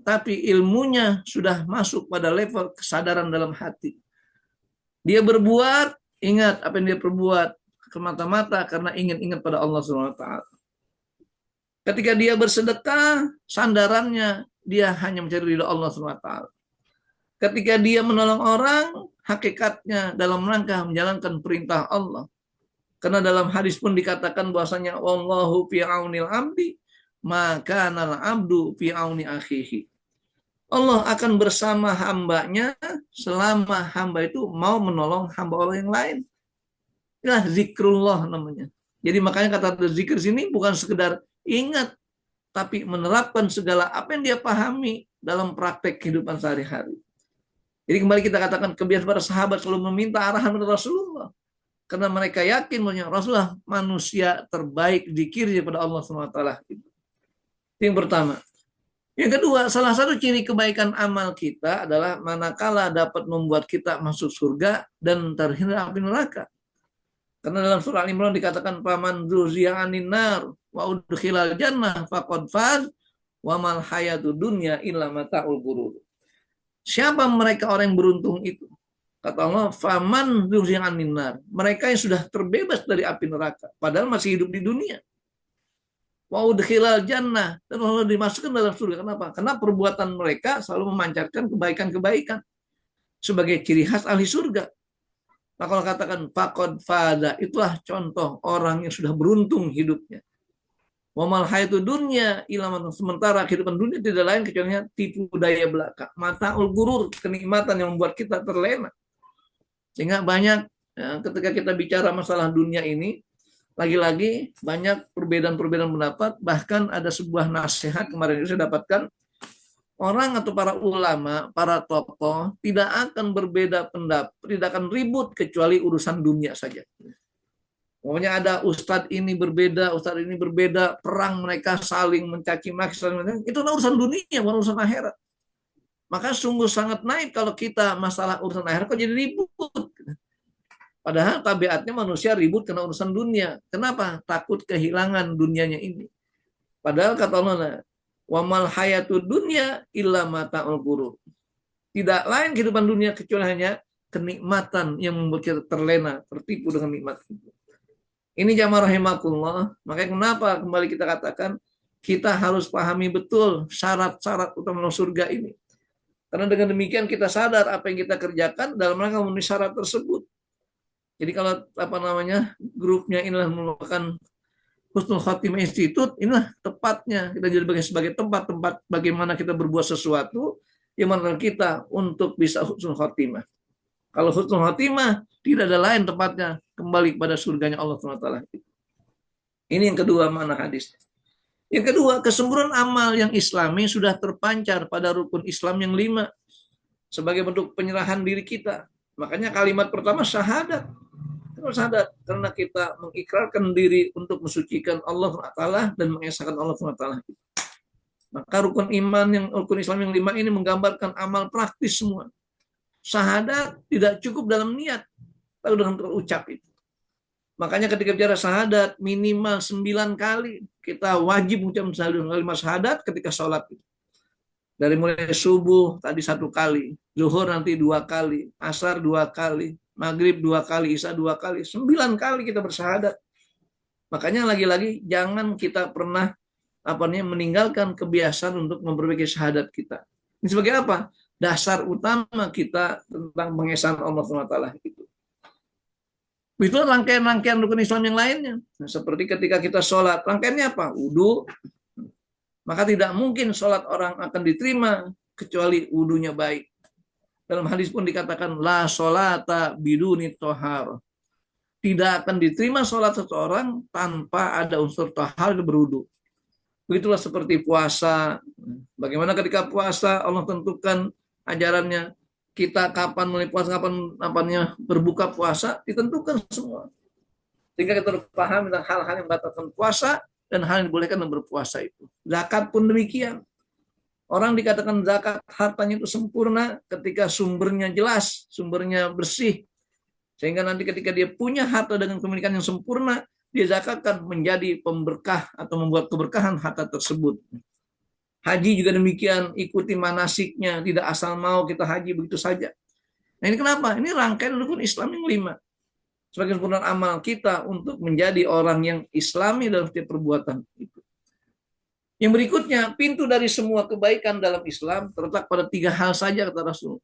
S2: tapi ilmunya sudah masuk pada level kesadaran dalam hati. Dia berbuat, ingat apa yang dia perbuat semata-mata karena ingat pada Allah SWT. Ketika dia bersedekah, sandarannya dia hanya mencari ridha Allah SWT. Ketika dia menolong orang, hakikatnya dalam rangka menjalankan perintah Allah. Karena dalam hadis pun dikatakan bahwasanya wallahu fi aunil abdi maka nal abdu fi auni akhihi. Allah akan bersama hambanya selama hamba itu mau menolong hamba orang yang lain. Inilah zikrullah namanya. Jadi makanya kata zikir sini bukan sekedar ingat, tapi menerapkan segala apa yang dia pahami dalam praktek kehidupan sehari-hari. Jadi kembali kita katakan kebiasaan para sahabat selalu meminta arahan dari Rasulullah. Karena mereka yakin bahwa Rasulullah manusia terbaik zikir daripada Allah SWT. Itu yang pertama. Yang kedua, salah satu ciri kebaikan amal kita adalah manakala dapat membuat kita masuk surga dan terhindar api neraka. Karena dalam surah Al-Imran dikatakan paman zuhziya 'anil nar wa udkhilal jannah faqad faz wa mal hayatud dunya illa mata'ul ghurur. Siapa mereka orang yang beruntung itu? Kata Allah, faman zuhziya 'anil nar. Mereka yang sudah terbebas dari api neraka, padahal masih hidup di dunia. Wa udkhilal jannah, dan Allah dimasukkan dalam surga. Kenapa? Karena perbuatan mereka selalu memancarkan kebaikan-kebaikan sebagai ciri khas ahli surga. Maka kalau katakan faqad faza, itulah contoh orang yang sudah beruntung hidupnya. Wa mal hayatud dunya illa, sementara kehidupan dunia tidak lain kecuali tipu daya belaka, mataul gurur, kenikmatan yang membuat kita terlena. Sehingga banyak ketika kita bicara masalah dunia ini, lagi-lagi banyak perbedaan-perbedaan pendapat. Bahkan ada sebuah nasihat kemarin itu saya dapatkan, orang atau para ulama, para tokoh tidak akan berbeda pendapat, tidak akan ribut kecuali urusan dunia saja. Pokoknya ada ustadz ini berbeda, perang mereka saling mencaci maki, itu urusan dunia, bukan urusan akhirat. Maka sungguh sangat naif kalau kita masalah urusan akhirat kok jadi ribut. Padahal tabiatnya manusia ribut karena urusan dunia. Kenapa? Takut kehilangan dunianya ini. Padahal kata Allah, wa mal hayatud dunya illa mata'ul ghurur. Tidak lain kehidupan dunia kecuali hanya kenikmatan yang membuat kita terlena, tertipu dengan nikmat itu. Ini jamaah rahimakumullah. Makanya kenapa kembali kita katakan kita harus pahami betul syarat-syarat utama surga ini. Karena dengan demikian kita sadar apa yang kita kerjakan dalam rangka memenuhi syarat tersebut. Jadi kalau grupnya inilah merupakan Husnul Khotimah Institute, inilah tepatnya kita jadi sebagai tempat-tempat bagaimana kita berbuat sesuatu yang menentukan kita untuk bisa Husnul Khotimah. Kalau Husnul Khotimah tidak ada lain tempatnya kembali kepada surganya Allah SWT. Ini yang kedua mana hadis. Yang kedua, kesempurnaan amal yang islami sudah terpancar pada rukun Islam yang 5 sebagai bentuk penyerahan diri kita. Makanya kalimat pertama syahadat. Syahadat karena kita mengikrarkan diri untuk mensucikan Allah SWT dan mengesahkan Allah SWT. Maka rukun Islam yang 5 ini menggambarkan amal praktis semua. Syahadat tidak cukup dalam niat, tapi dengan terucap itu. Makanya ketika bicara syahadat minimal 9 kali kita wajib mengucapkan kalimat syahadat ketika sholat. Dari mulai subuh tadi 1 kali, zuhur nanti 2 kali, asar 2 kali, maghrib 2 kali, isya 2 kali, 9 kali kita bersyahadat. Makanya lagi-lagi jangan kita pernah meninggalkan kebiasaan untuk memperbaiki syahadat kita. Ini sebagai apa? Dasar utama kita tentang pengesahan Allah SWT itu. Itu rangkaian-rangkaian rukun Islam yang lainnya. Nah, seperti ketika kita sholat, rangkaiannya apa? Wudu. Maka tidak mungkin sholat orang akan diterima kecuali wudunya baik. Dalam hadis pun dikatakan, la sholata biduni tohar. Tidak akan diterima sholat seseorang tanpa ada unsur tohar berwudu. Begitulah seperti puasa. Bagaimana ketika puasa Allah tentukan ajarannya, kita kapan mulai puasa, kapan berbuka puasa, ditentukan semua. Sehingga kita paham tentang hal-hal yang membatalkan puasa dan hal yang dibolehkan dalam berpuasa itu. Zakat pun demikian. Orang dikatakan zakat hartanya itu sempurna ketika sumbernya jelas, sumbernya bersih. Sehingga nanti ketika dia punya harta dengan kepemilikan yang sempurna, dia zakatkan menjadi pemberkah atau membuat keberkahan harta tersebut. Haji juga demikian, ikuti manasiknya, tidak asal mau kita haji begitu saja. Nah ini kenapa? Ini rangkaian rukun Islam yang 5. Sebagai sempurna amal kita untuk menjadi orang yang islami dalam setiap perbuatan itu. Yang berikutnya, pintu dari semua kebaikan dalam Islam terletak pada 3 hal saja kata Rasul.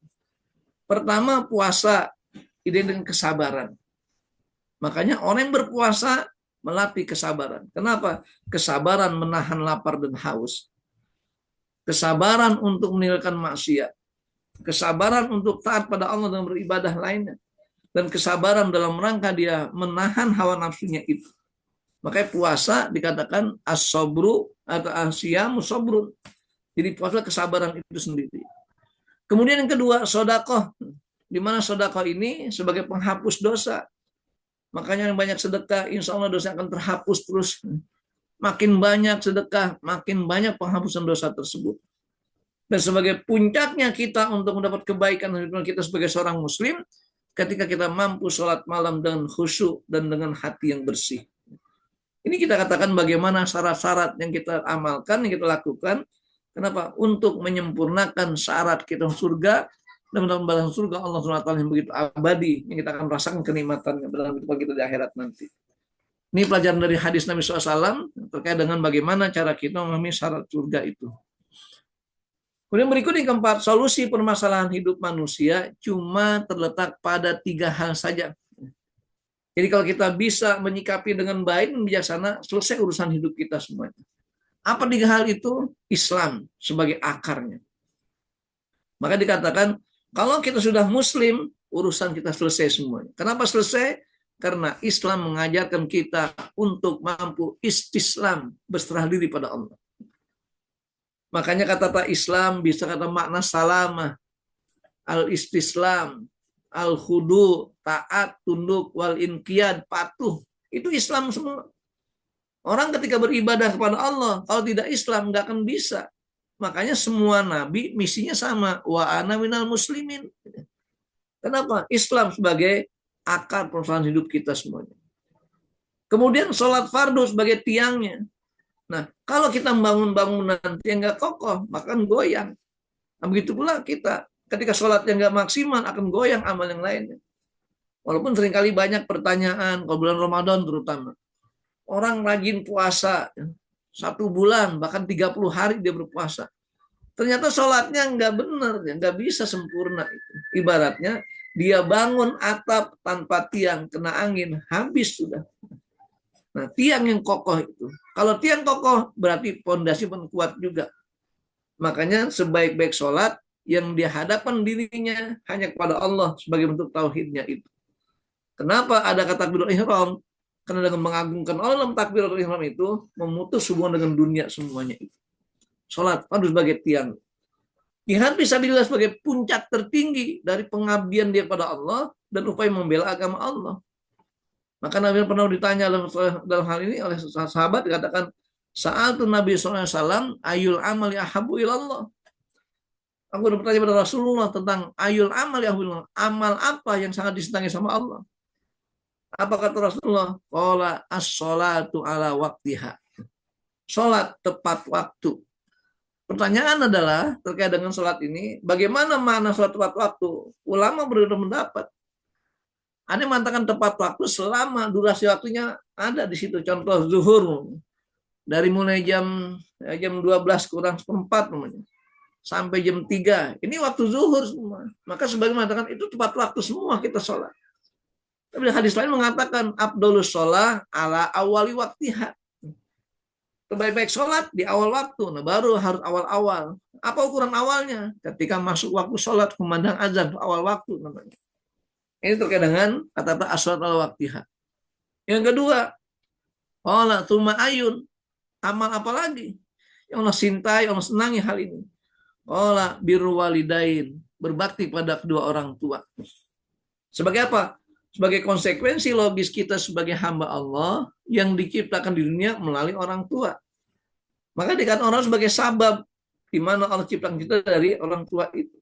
S2: Pertama, puasa identik dengan kesabaran. Makanya orang yang berpuasa melatih kesabaran. Kenapa? Kesabaran menahan lapar dan haus. Kesabaran untuk meninggalkan maksiat, kesabaran untuk taat pada Allah dan beribadah lainnya, dan kesabaran dalam rangka dia menahan hawa nafsunya itu. Makanya puasa dikatakan as-sabru atau asyamu sabrun. Jadi puasa kesabaran itu sendiri. Kemudian yang kedua, sedekah. Di mana sedekah ini sebagai penghapus dosa. Makanya yang banyak sedekah, insya Allah dosa akan terhapus terus. Makin banyak sedekah, makin banyak penghapusan dosa tersebut. Dan sebagai puncaknya kita untuk mendapat kebaikan kita sebagai seorang muslim, ketika kita mampu sholat malam dengan khusyuk dan dengan hati yang bersih. Ini kita katakan bagaimana syarat-syarat yang kita amalkan, yang kita lakukan. Kenapa? Untuk menyempurnakan syarat kita surga dan mendapat surga Allah SWT yang begitu abadi, yang kita akan merasakan kenikmatannya dalam kehidupan kita di akhirat nanti. Ini pelajaran dari hadis Nabi SAW terkait dengan bagaimana cara kita memahami syarat surga itu. Kemudian berikut yang keempat, solusi permasalahan hidup manusia cuma terletak pada 3 hal saja. Jadi kalau kita bisa menyikapi dengan baik dan bijaksana, selesai urusan hidup kita semuanya. Apa 3 hal itu? Islam sebagai akarnya. Maka dikatakan, kalau kita sudah muslim, urusan kita selesai semuanya. Kenapa selesai? Karena Islam mengajarkan kita untuk mampu istislam, berserah diri pada Allah. Makanya kata Islam bisa kata makna salamah, al-istislam, al-khudu, taat, tunduk, wal inqiyad, patuh. Itu Islam semua. Orang ketika beribadah kepada Allah, kalau tidak Islam nggak akan bisa. Makanya semua nabi misinya sama, wa ana minal muslimin. Kenapa? Islam sebagai akar persoalan hidup kita semuanya. Kemudian sholat fardu sebagai tiangnya. Nah, kalau kita membangun bangunan yang nggak kokoh, maka akan goyang. Nah, begitu pula kita, ketika sholat yang nggak maksimal, akan goyang amal yang lainnya. Walaupun seringkali banyak pertanyaan, kalau bulan Ramadan terutama. Orang rajin puasa, 1 bulan, bahkan 30 hari dia berpuasa. Ternyata sholatnya nggak benar, nggak bisa sempurna. Ibaratnya, dia bangun atap tanpa tiang, kena angin, habis sudah. Nah, tiang yang kokoh itu. Kalau tiang kokoh, berarti pondasi pun kuat juga. Makanya sebaik-baik sholat, yang dihadapkan dirinya hanya kepada Allah sebagai bentuk tauhidnya itu. Kenapa ada kata takbiratul ihram? Karena dengan mengagungkan Allah dalam takbiratul ihram itu, memutus hubungan dengan dunia semuanya itu. Sholat harus sebagai tiang. Jihad fisabilillah sebagai puncak tertinggi dari pengabdian dia pada Allah dan upaya membela agama Allah. Maka Nabi pernah ditanya dalam hal ini oleh sahabat, dikatakan, Sa'altu Nabi SAW, ayul amali ahabu ilallah. Aku bertanya kepada Rasulullah tentang ayul amali ahabu ilallah. Amal apa yang sangat disenangi sama Allah? Apa kata Rasulullah? Qala as-sholatu ala waktiha. Sholat tepat waktu. Pertanyaan adalah terkait dengan sholat ini, bagaimana makna sholat tepat waktu? Ulama berbeda pendapat. Ada yang mengatakan tepat waktu selama durasi waktunya ada di situ. Contoh zuhur, dari mulai jam 12 kurang seperempat namanya, sampai jam 3. Ini waktu zuhur semua. Maka sebagian mengatakan itu tepat waktu semua kita sholat. Tapi hadis lain mengatakan afdhalus sholat ala awali waktiha. Sebaik-baik sholat di awal waktu, nah baru harus awal-awal. Apa ukuran awalnya? Ketika masuk waktu sholat, kumandang azan, awal waktu namanya. Ini terkait dengan kata-kata as-sholat ala waktiha. Yang kedua, qala tsumma ayun, amal apa lagi? Yang Allah cintai, Allah senangi hal ini. Qala birru walidain, berbakti pada kedua orang tua. Sebagai apa? Sebagai konsekuensi logis kita sebagai hamba Allah yang diciptakan di dunia melalui orang tua. Maka dikatakan orang sebagai sabab di mana Allah ciptakan kita dari orang tua itu.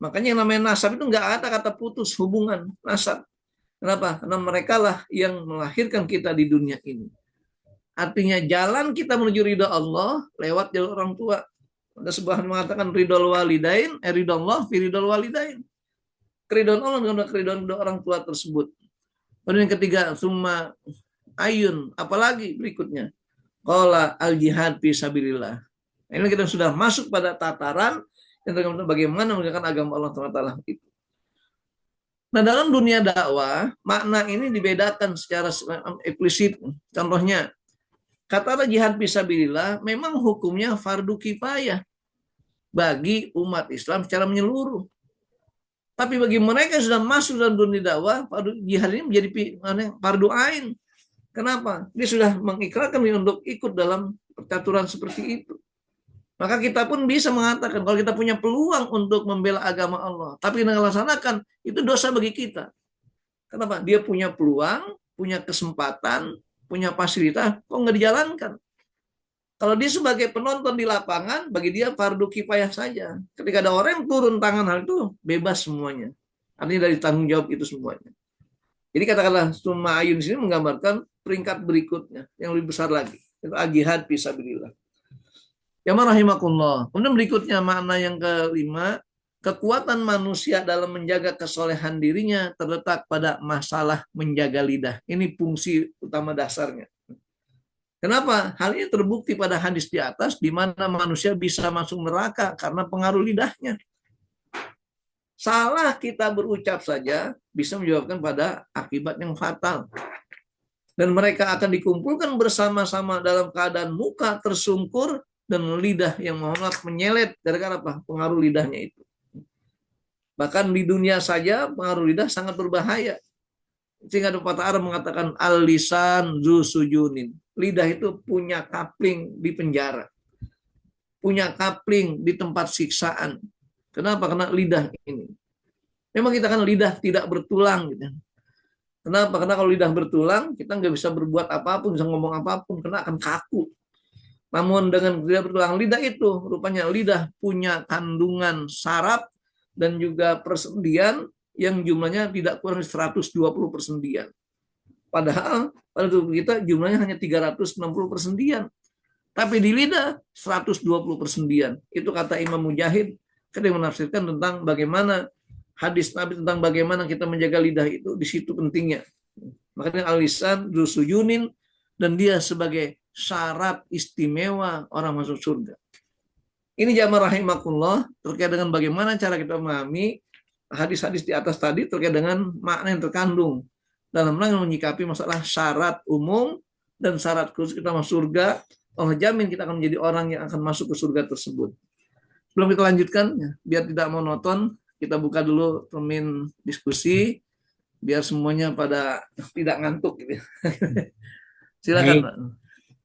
S2: Makanya yang namanya nasab itu nggak ada kata putus hubungan nasab. Kenapa? Karena mereka lah yang melahirkan kita di dunia ini. Artinya jalan kita menuju ridha Allah lewat jalur orang tua. Ada sebuah mengatakan ridhol walidain, ridhollah fi ridhol walidain. Keridhaan Allah dengan keridhaan orang tua tersebut. Kemudian yang ketiga, summa ayun, apalagi berikutnya. Qala al-jihad fi sabilillah. Ini kita sudah masuk pada tataran yang terkait bagaimana menegakkan agama Allah Taala itu. Nah, dalam dunia dakwah, makna ini dibedakan secara eksplisit. Contohnya, kata jihad fi sabilillah memang hukumnya fardu kifayah bagi umat Islam secara menyeluruh. Tapi bagi mereka yang sudah masuk dalam dunia dakwah, jihad ini menjadi fardu ain. Kenapa? Dia sudah mengikrarkan untuk ikut dalam percaturan seperti itu. Maka kita pun bisa mengatakan kalau kita punya peluang untuk membela agama Allah, tapi tidak laksanakan, itu dosa bagi kita. Kenapa? Dia punya peluang, punya kesempatan, punya fasilitas, kok nggak dijalankan? Kalau dia sebagai penonton di lapangan, bagi dia fardu kifayah saja. Ketika ada orang yang turun tangan hal itu, bebas semuanya. Artinya dari tanggung jawab itu semuanya. Jadi katakanlah summa ayun di sini menggambarkan peringkat berikutnya yang lebih besar lagi. Itu al-jihad fisabilillah. Ya rahimakumullah. Kemudian berikutnya makna yang kelima, kekuatan manusia dalam menjaga kesolehan dirinya terletak pada masalah menjaga lidah. Ini fungsi utama dasarnya. Kenapa? Hal ini terbukti pada hadis di atas, di mana manusia bisa masuk neraka karena pengaruh lidahnya. Salah kita berucap saja bisa menyebabkan pada akibat yang fatal. Dan mereka akan dikumpulkan bersama-sama dalam keadaan muka tersungkur dan lidah yang menyelet gara-gara apa? Pengaruh lidahnya itu. Bahkan di dunia saja pengaruh lidah sangat berbahaya. Sehingga ada patah Arab mengatakan al-lisan zu sujunin. Lidah itu punya kapling di penjara. Punya kapling di tempat siksaan. Kenapa? Karena lidah ini. Memang kita kan lidah tidak bertulang gitu. Kenapa? Karena kalau lidah bertulang, kita nggak bisa berbuat apapun, bisa ngomong apapun, karena akan kaku. Namun dengan lidah bertulang, lidah itu rupanya lidah punya kandungan saraf dan juga persendian yang jumlahnya tidak kurang dari 120 persendian. Padahal pada tubuh kita jumlahnya hanya 360 persendian. Tapi di lidah 120 persendian. Itu kata Imam Mujahid ketika menafsirkan tentang bagaimana hadis Nabi tentang bagaimana kita menjaga lidah itu, di situ pentingnya. Makanya al-lisan sujudin, dan dia sebagai syarat istimewa orang masuk surga. Ini jamaah rahimakumullah terkait dengan bagaimana cara kita memahami hadis-hadis di atas tadi terkait dengan makna yang terkandung dalam rangka menyikapi masalah syarat umum dan syarat khusus kita masuk surga. Allah jamin kita akan menjadi orang yang akan masuk ke surga tersebut. Sebelum kita lanjutkan, biar tidak monoton, kita buka dulu termin diskusi biar semuanya pada tidak ngantuk gitu. Silakan,
S1: Baik,
S2: Pak.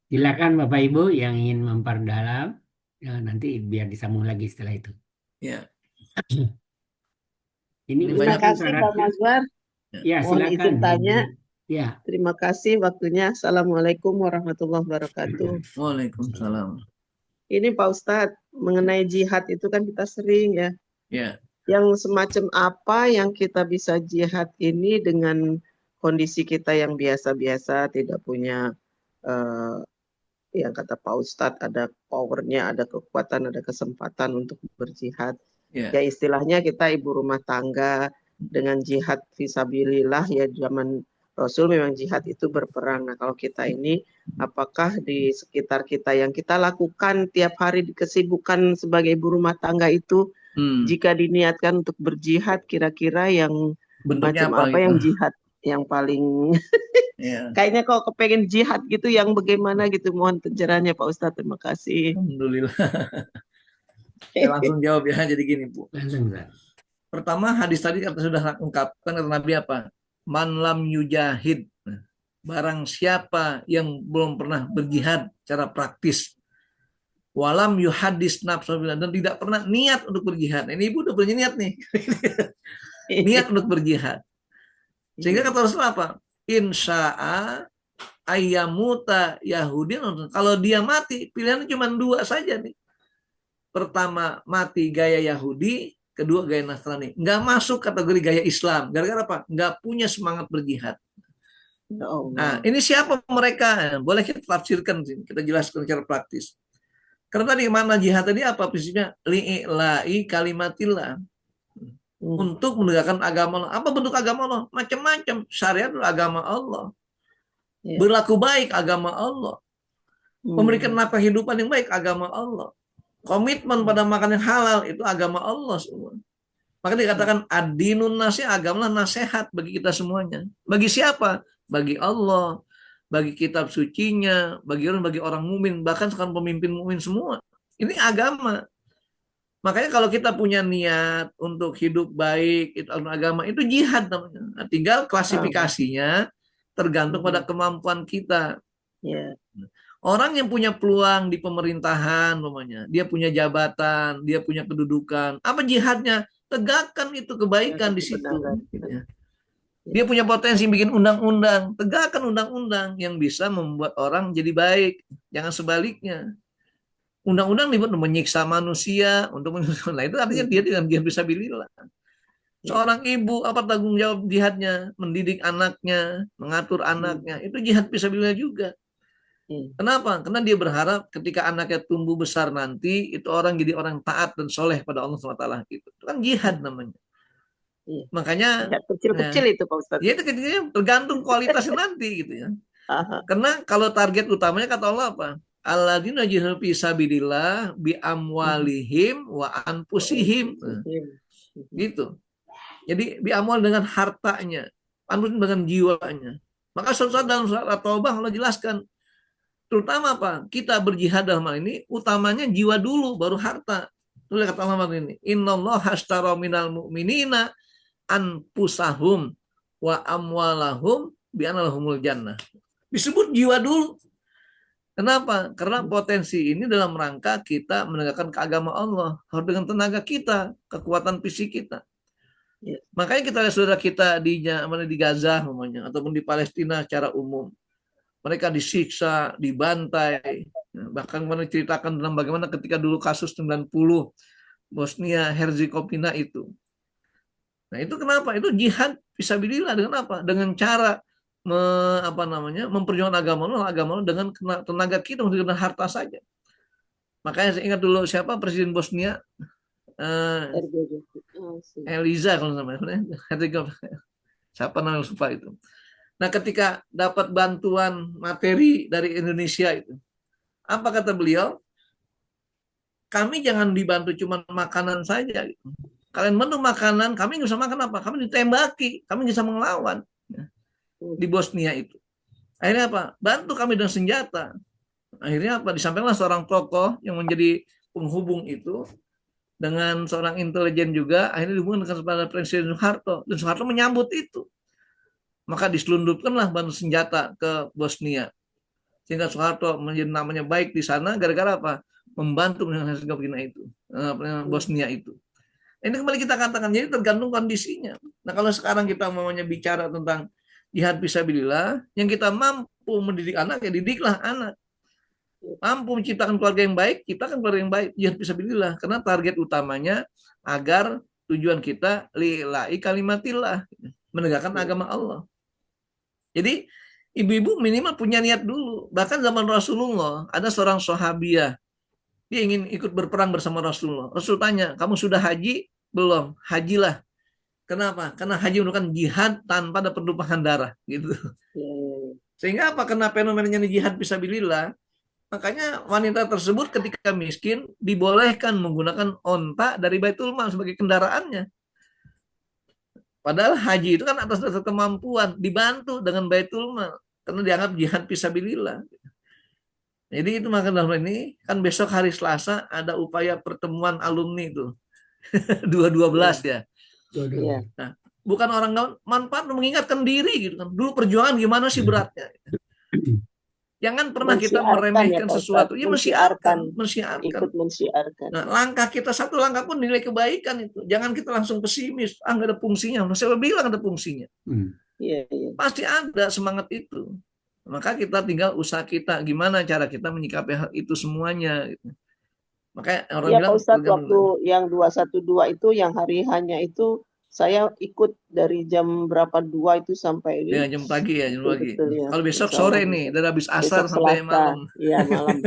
S1: silakan Bapak Ibu yang ingin memperdalam, nanti biar disambung lagi setelah itu.
S2: Ya.
S1: Ini
S3: Terima
S1: Ustaz
S3: kasih Pak
S1: syaratnya.
S3: Mazwar.
S1: Ya,
S3: Mohon
S1: silakan.
S3: izin tanya.
S1: Ya,
S3: Terima kasih waktunya. Assalamualaikum warahmatullahi wabarakatuh.
S2: Waalaikumsalam.
S3: Ini Pak Ustadz, mengenai jihad itu kan kita sering ya.
S2: Ya.
S3: Yang semacam apa yang kita bisa jihad ini dengan kondisi kita yang biasa-biasa, tidak punya yang kata Pak Ustadz ada powernya, ada kekuatan, ada kesempatan untuk berjihad.
S2: Ya.
S3: Ya istilahnya kita ibu rumah tangga dengan jihad fisabilillah ya zaman Rasul memang jihad itu berperang. Nah kalau kita ini apakah di sekitar kita yang kita lakukan tiap hari di kesibukan sebagai ibu rumah tangga itu jika diniatkan untuk berjihad kira-kira yang
S2: bentuknya
S3: macam apa
S2: gitu?
S3: yang jihad yang paling
S2: Ya.
S3: kayaknya kalau kepengen jihad gitu yang bagaimana gitu, mohon pencerahannya Pak Ustadz. Terima kasih.
S2: Alhamdulillah. Saya langsung jawab ya. Jadi gini Bu.
S1: langsung Ustaz.
S2: Pertama hadis tadi kata sudah ungkapkan kata Nabi apa? Man lam yujahid. Barang siapa yang belum pernah berjihad secara praktis. Walam yuhadis nafsu dan tidak pernah niat untuk berjihad. Ini Ibu udah punya niat nih. Niat untuk berjihad. Sehingga kata Rasulullah apa? Insya'a ayyamuta Yahudin. Kalau dia mati, pilihannya cuma dua saja nih. Pertama, mati gaya Yahudi. Kedua, gaya Nasrani. Nggak masuk kategori gaya Islam. Gara-gara apa? Nggak punya semangat berjihad. Nah, ini siapa mereka? Boleh kita tafsirkan, kita jelaskan secara praktis. Karena tadi mana jihad tadi apa? Prinsipnya li'ila'i kalimatillah. Untuk menegakkan agama Allah. Apa bentuk agama Allah? Macam-macam. Syariat agama Allah. Berlaku baik agama Allah. Memberikan nafkah kehidupan yang baik agama Allah. Komitmen pada makan yang halal itu agama Allah semua. Maka dikatakan ad-dinun nasihat, agama nasihat bagi kita semuanya. Bagi siapa? Bagi Allah, bagi kitab sucinya, bagi orang mukmin, bahkan sekarang pemimpin mukmin semua. Ini agama. Makanya kalau kita punya niat untuk hidup baik, itu agama, itu jihad namanya. Nah, tinggal klasifikasinya tergantung pada kemampuan kita. Orang yang punya peluang di pemerintahan, namanya, dia punya jabatan, dia punya kedudukan, apa jihadnya? Tegakkan itu kebaikan di situ. Dia punya potensi bikin undang-undang, tegakkan undang-undang yang bisa membuat orang jadi baik. Jangan sebaliknya. Undang-undang dibuat untuk menyiksa manusia, untuk itu artinya dia tidak bisa bilillah. Seorang ibu apa tanggung jawab jihadnya? Mendidik anaknya, mengatur anaknya. Itu jihad fisabilillah juga. Kenapa? Karena dia berharap ketika anaknya tumbuh besar nanti, itu orang jadi orang taat dan soleh pada Allah SWT. Itu kan jihad namanya. Makanya
S3: Jihad kecil-kecil itu Pak Ustadz.
S2: ya itu tergantung kualitasnya nanti gitu ya.
S3: Aha.
S2: Karena kalau target utamanya kata Allah apa? Alladzina jahadu fi sabilillah bi amwalihim wa anfusihim. Gitu. Jadi bi amwal dengan hartanya, anfusihim dengan jiwanya. Maka suatu dalam surat At-Taubah Allah jelaskan, terutama apa? Kita berjihad dalam hal ini utamanya jiwa dulu baru harta. Itu kata Allah ini, innallaha ashtara minal mu'minina anfusahum wa amwalahum bi anna lahumul jannah. Disebut jiwa dulu. Kenapa? Karena potensi ini dalam rangka kita menegakkan keagama Allah. Harus dengan tenaga kita, kekuatan fisik kita. Makanya kita lihat saudara kita di Gaza namanya, ataupun di Palestina secara umum. Mereka disiksa, dibantai. Bahkan menceritakan tentang bagaimana ketika dulu kasus 90 Bosnia Herzegovina itu. Nah itu kenapa? Itu jihad fisabilillah dengan apa? Dengan cara memperjuangkan agama Allah dengan tenaga kita, dengan harta saja. Makanya saya ingat dulu siapa Presiden Bosnia, Eliza kalau namanya, siapa namanya lupa itu. Nah ketika dapat bantuan materi dari Indonesia itu, apa kata beliau? Kami jangan dibantu cuma makanan saja. Kalian menu makanan, kami nggak bisa makan apa? Kami ditembaki, kami bisa melawan. Di Bosnia itu. Akhirnya apa? Bantu kami dengan senjata. Akhirnya apa? Disampaikanlah seorang tokoh yang menjadi penghubung itu dengan seorang intelijen juga. Akhirnya dihubungkan kepada Presiden Soeharto. Dan Soeharto menyambut itu. Maka diselundupkanlah bantu senjata ke Bosnia. Sehingga Soeharto menjadi namanya baik di sana gara-gara apa? Membantu dengan Herzegovina itu, Bosnia itu. Ini kembali kita katakan, jadi tergantung kondisinya. Nah kalau sekarang kita maunya bicara tentang jihad fisabilillah, yang kita mampu mendidik anak, ya didiklah anak. Mampu menciptakan keluarga yang baik, ciptakan keluarga yang baik, jihad fisabilillah. Karena target utamanya agar tujuan kita lillahi kalimatillah, menegakkan agama Allah. Jadi ibu-ibu minimal punya niat dulu. Bahkan zaman Rasulullah, ada seorang sahabiah, dia ingin ikut berperang bersama Rasulullah. Rasul tanya, kamu sudah haji? Belum. Hajilah. Kenapa? Karena haji merupakan jihad tanpa ada pertumpahan darah, gitu. Sehingga apa? Karena fenomenanya jihad fisabilillah, makanya wanita tersebut ketika miskin dibolehkan menggunakan onta dari Baitul Mal sebagai kendaraannya. Padahal haji itu kan atas dasar kemampuan, dibantu dengan Baitul Mal karena dianggap jihad fisabilillah. Jadi itu maka dalam ini kan besok hari Selasa ada upaya pertemuan alumni itu 212 ya. Nah, bukan orang manfaat mengingatkan diri gitu kan. Dulu perjuangan gimana sih beratnya. Jangan pernah kita meremehkan sesuatu. Ya mensiarkan.
S3: Ikut mensiarkan.
S2: Nah, langkah kita satu langkah pun nilai kebaikan itu. Jangan kita langsung pesimis. Nggak ada fungsinya. Saya bilang ada fungsinya. Pasti ada semangat itu. Maka kita tinggal usaha kita. Gimana cara kita menyikapi hal itu semuanya. Gitu. Makanya orang bilang.
S3: Pak Ustadz, waktu yang 212 itu, yang hari hanya itu, saya ikut dari jam berapa 2 itu sampai
S2: ya jam pagi ya, jam pagi.
S3: Ya.
S2: Kalau besok sore nih dari habis asar sampai malam.
S3: Iya, malam.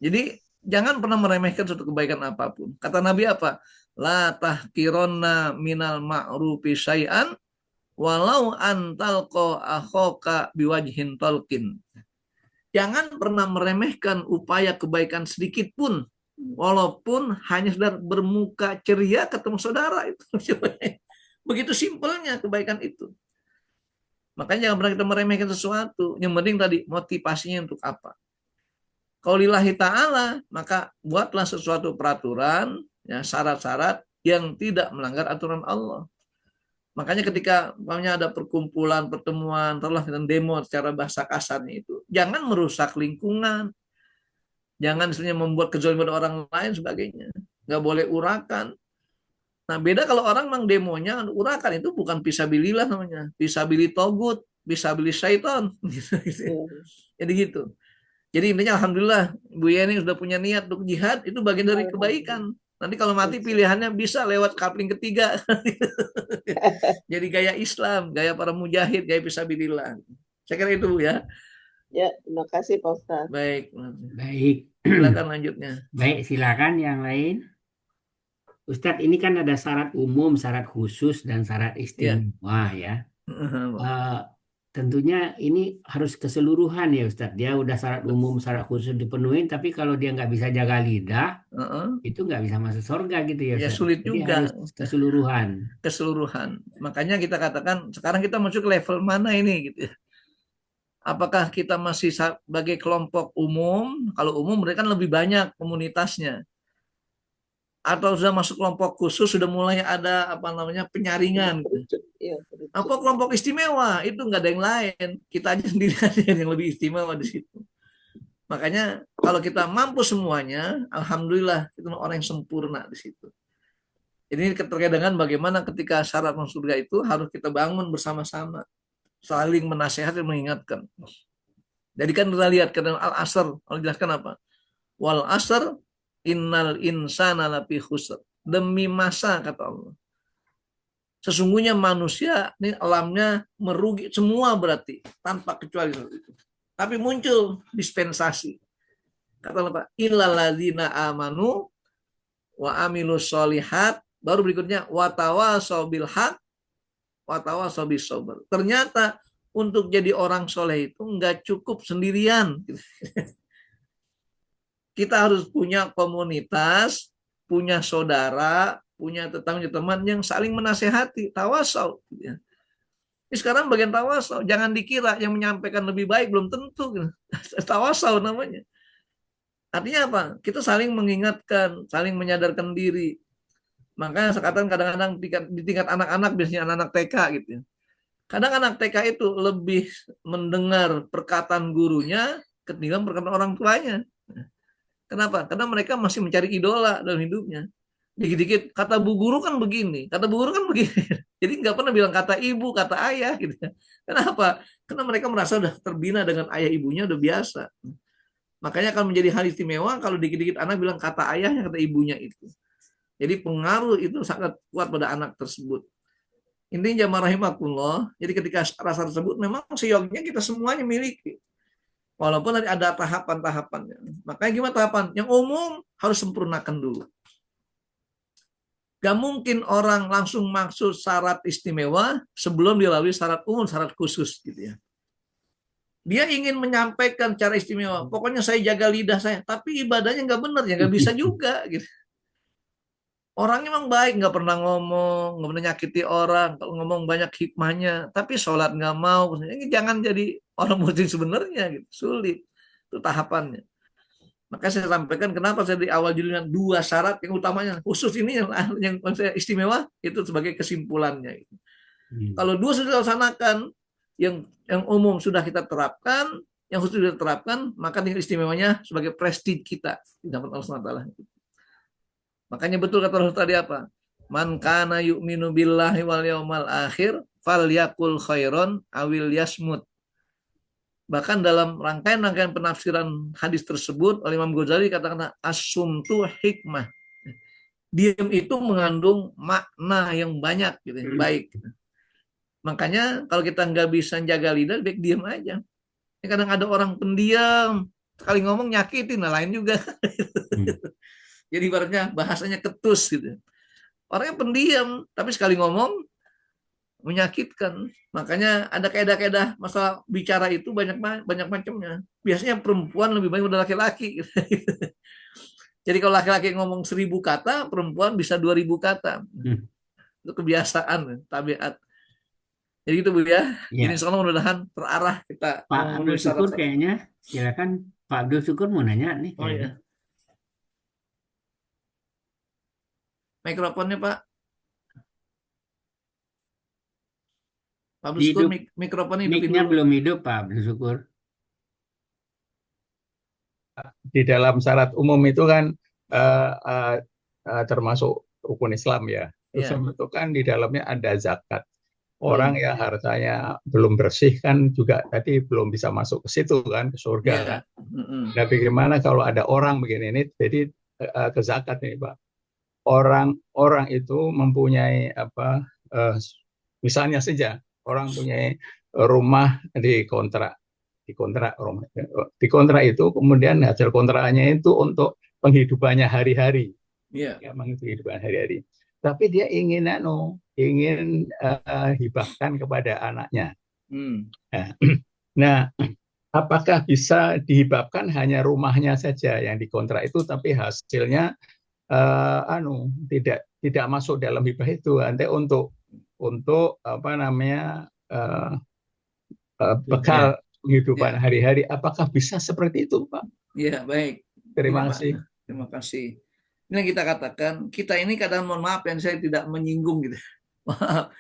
S2: Jadi jangan pernah meremehkan suatu kebaikan apapun. Kata Nabi apa? La tahkironna minal ma'rufi syai'an walau antalqa akhaka biwajhin talqin. Jangan pernah meremehkan upaya kebaikan sedikit pun, walaupun hanya sekedar bermuka ceria ketemu saudara itu. Begitu simpelnya kebaikan itu. Makanya jangan pernah kita meremehkan sesuatu. Yang penting tadi motivasinya untuk apa. Kalau lillahi ta'ala, maka buatlah sesuatu peraturan, ya, syarat-syarat yang tidak melanggar aturan Allah. Makanya ketika ada perkumpulan, pertemuan, telah dan demo secara bahasa kasarnya itu, jangan merusak lingkungan, jangan misalnya membuat kezaliman orang lain sebagainya, nggak boleh urakan. Nah beda kalau orang memang demonya urakan, itu bukan fisabilillah namanya, fisabilit togut, fisabilit syaiton, jadi gitu. Jadi intinya alhamdulillah Bu Yeni sudah punya niat untuk jihad, itu bagian dari kebaikan. Nanti kalau mati pilihannya bisa lewat kapling ketiga. Jadi gaya Islam, gaya para mujahid, gaya fisabilillah. Saya kira itu ya.
S3: Ya, terima kasih Pak Ustadz.
S2: Baik,
S1: Baik.
S2: silakan lanjutnya.
S1: Baik, silakan yang lain. Ustadz, ini kan ada syarat umum, syarat khusus, dan syarat istimewa ya. Eh, tentunya ini harus keseluruhan ya Ustadz. Dia udah syarat umum, syarat khusus dipenuhin, tapi kalau dia nggak bisa jaga lidah, itu nggak bisa masuk surga gitu ya
S2: Ya
S1: Ustadz.
S2: sulit
S1: Jadi
S2: juga.
S1: harus keseluruhan.
S2: Keseluruhan. Makanya kita katakan sekarang kita masuk ke level mana ini gitu ya. Apakah kita masih sebagai kelompok umum? Kalau umum mereka kan lebih banyak komunitasnya. Atau sudah masuk kelompok khusus, sudah mulai ada apa namanya penyaringan. Apa kelompok istimewa? Itu nggak ada yang lain. Kita aja sendiri aja yang lebih istimewa di situ. Makanya kalau kita mampu semuanya, alhamdulillah kita orang yang sempurna di situ. Ini terkait dengan bagaimana ketika syarat masuk surga itu harus kita bangun bersama-sama, saling menasehati dan mengingatkan. Jadi kan kita lihat ke Al-Asr, Allah jelaskan apa? Wal asr innal insana lafi khusr. Demi masa kata Allah. Sesungguhnya manusia ini alamnya merugi semua berarti tanpa kecuali itu. Tapi muncul dispensasi. Kata Allah Pak, illal ladzina amanu wa amilus solihat, baru berikutnya watawasau bil haq watawasau bis sabr. Ternyata untuk jadi orang soleh itu enggak cukup sendirian. Kita harus punya komunitas, punya saudara, punya tetangga teman yang saling menasehati, tawasau. Ini sekarang bagian tawasau, jangan dikira yang menyampaikan lebih baik belum tentu. Tawasau namanya. Artinya apa? Kita saling mengingatkan, saling menyadarkan diri. Makanya sekarang kadang-kadang di tingkat anak-anak, biasanya anak-anak TK gitu ya. Kadang anak TK itu lebih mendengar perkataan gurunya ketimbang perkataan orang tuanya. Kenapa? Karena mereka masih mencari idola dalam hidupnya. Dikit-dikit kata bu guru kan begini, kata bu guru kan begini. Jadi nggak pernah bilang kata ibu, kata ayah gitu. Kenapa? Karena mereka merasa udah terbina dengan ayah ibunya udah biasa. Makanya akan menjadi hal istimewa kalau dikit-dikit anak bilang kata ayahnya, kata ibunya itu. Jadi pengaruh itu sangat kuat pada anak tersebut. Intinya jamaah rahimakumullah, jadi ketika rasa tersebut memang seyoginya kita semuanya miliki. Walaupun ada tahapan-tahapannya. Makanya gimana tahapan? Yang umum harus sempurnakan dulu. Gak mungkin orang langsung maksud syarat istimewa sebelum dilalui syarat umum, syarat khusus gitu ya. Dia ingin menyampaikan cara istimewa. Pokoknya saya jaga lidah saya, tapi ibadahnya nggak benar ya, nggak bisa juga gitu. Orangnya memang baik, nggak pernah ngomong, nggak pernah nyakiti orang, kalau ngomong banyak hikmahnya, tapi sholat nggak mau. Ini jangan jadi orang muslim sebenarnya, gitu. Sulit itu tahapannya. Maka saya sampaikan kenapa saya di awal judulnya 2 syarat yang utamanya khusus ini yang saya istimewa itu sebagai kesimpulannya. Gitu. Kalau 2 sudah dilaksanakan, yang umum sudah kita terapkan, yang khusus sudah terapkan, maka tinggal istimewanya sebagai prestige kita di hadapan Allah SWT. Makanya betul kata Rasul tadi apa? Man kana yu'minu billahi wal yawmal akhir falyakul khairon awil yasmut. Bahkan dalam rangkaian penafsiran hadis tersebut oleh Imam Ghazali katakan as-sumtu hikmah. Diam itu mengandung makna yang banyak gitu, yang baik. Makanya kalau kita nggak bisa jaga lidah, baik diam aja. Kadang ada orang pendiam, sekali ngomong nyakitin, nah lain juga. Jadi ibaratnya bahasanya ketus gitu. Orangnya pendiam, tapi sekali ngomong menyakitkan. Makanya ada kaedah-kaedah masalah bicara itu banyak macamnya. Biasanya perempuan lebih banyak daripada laki-laki. Jadi kalau laki-laki ngomong 1000 kata, perempuan bisa 2000 kata. Itu kebiasaan, tabiat. Jadi itu Bu ya. Jadi insya Allah mudah-mudahan terarah kita.
S1: Pak Abdul Syukur kayaknya, silakan Pak Abdul Syukur mau nanya nih.
S2: Oh iya. Mikrofonnya Pak. Pak Abdul Syukur mikrofonnya
S1: mic-nya belum hidup Pak Abdul Syukur.
S4: Di dalam syarat umum itu kan termasuk rukun Islam ya. Terus itu kan di dalamnya ada zakat. Orang yang hartanya belum bersih kan juga tadi belum bisa masuk ke situ kan, ke surga kan. Nah bagaimana kalau ada orang begini ini jadi ke zakat nih Pak. orang itu mempunyai misalnya saja orang punya rumah dikontrak itu, kemudian hasil kontraknya itu untuk penghidupannya hari-hari.
S2: Iya.
S4: Ya, kehidupan hari-hari. Tapi dia ingin hibahkan kepada anaknya. Nah, apakah bisa dihibahkan hanya rumahnya saja yang dikontrak itu, tapi hasilnya tidak masuk dalam hibah itu, nanti untuk bekal kehidupan hari-hari. Apakah bisa seperti itu, Pak?
S2: Iya, baik.
S4: Terima kasih.
S2: Terima kasih. Ini yang kita katakan, kita ini kadang, mohon maaf yang saya tidak menyinggung gitu. Maaf.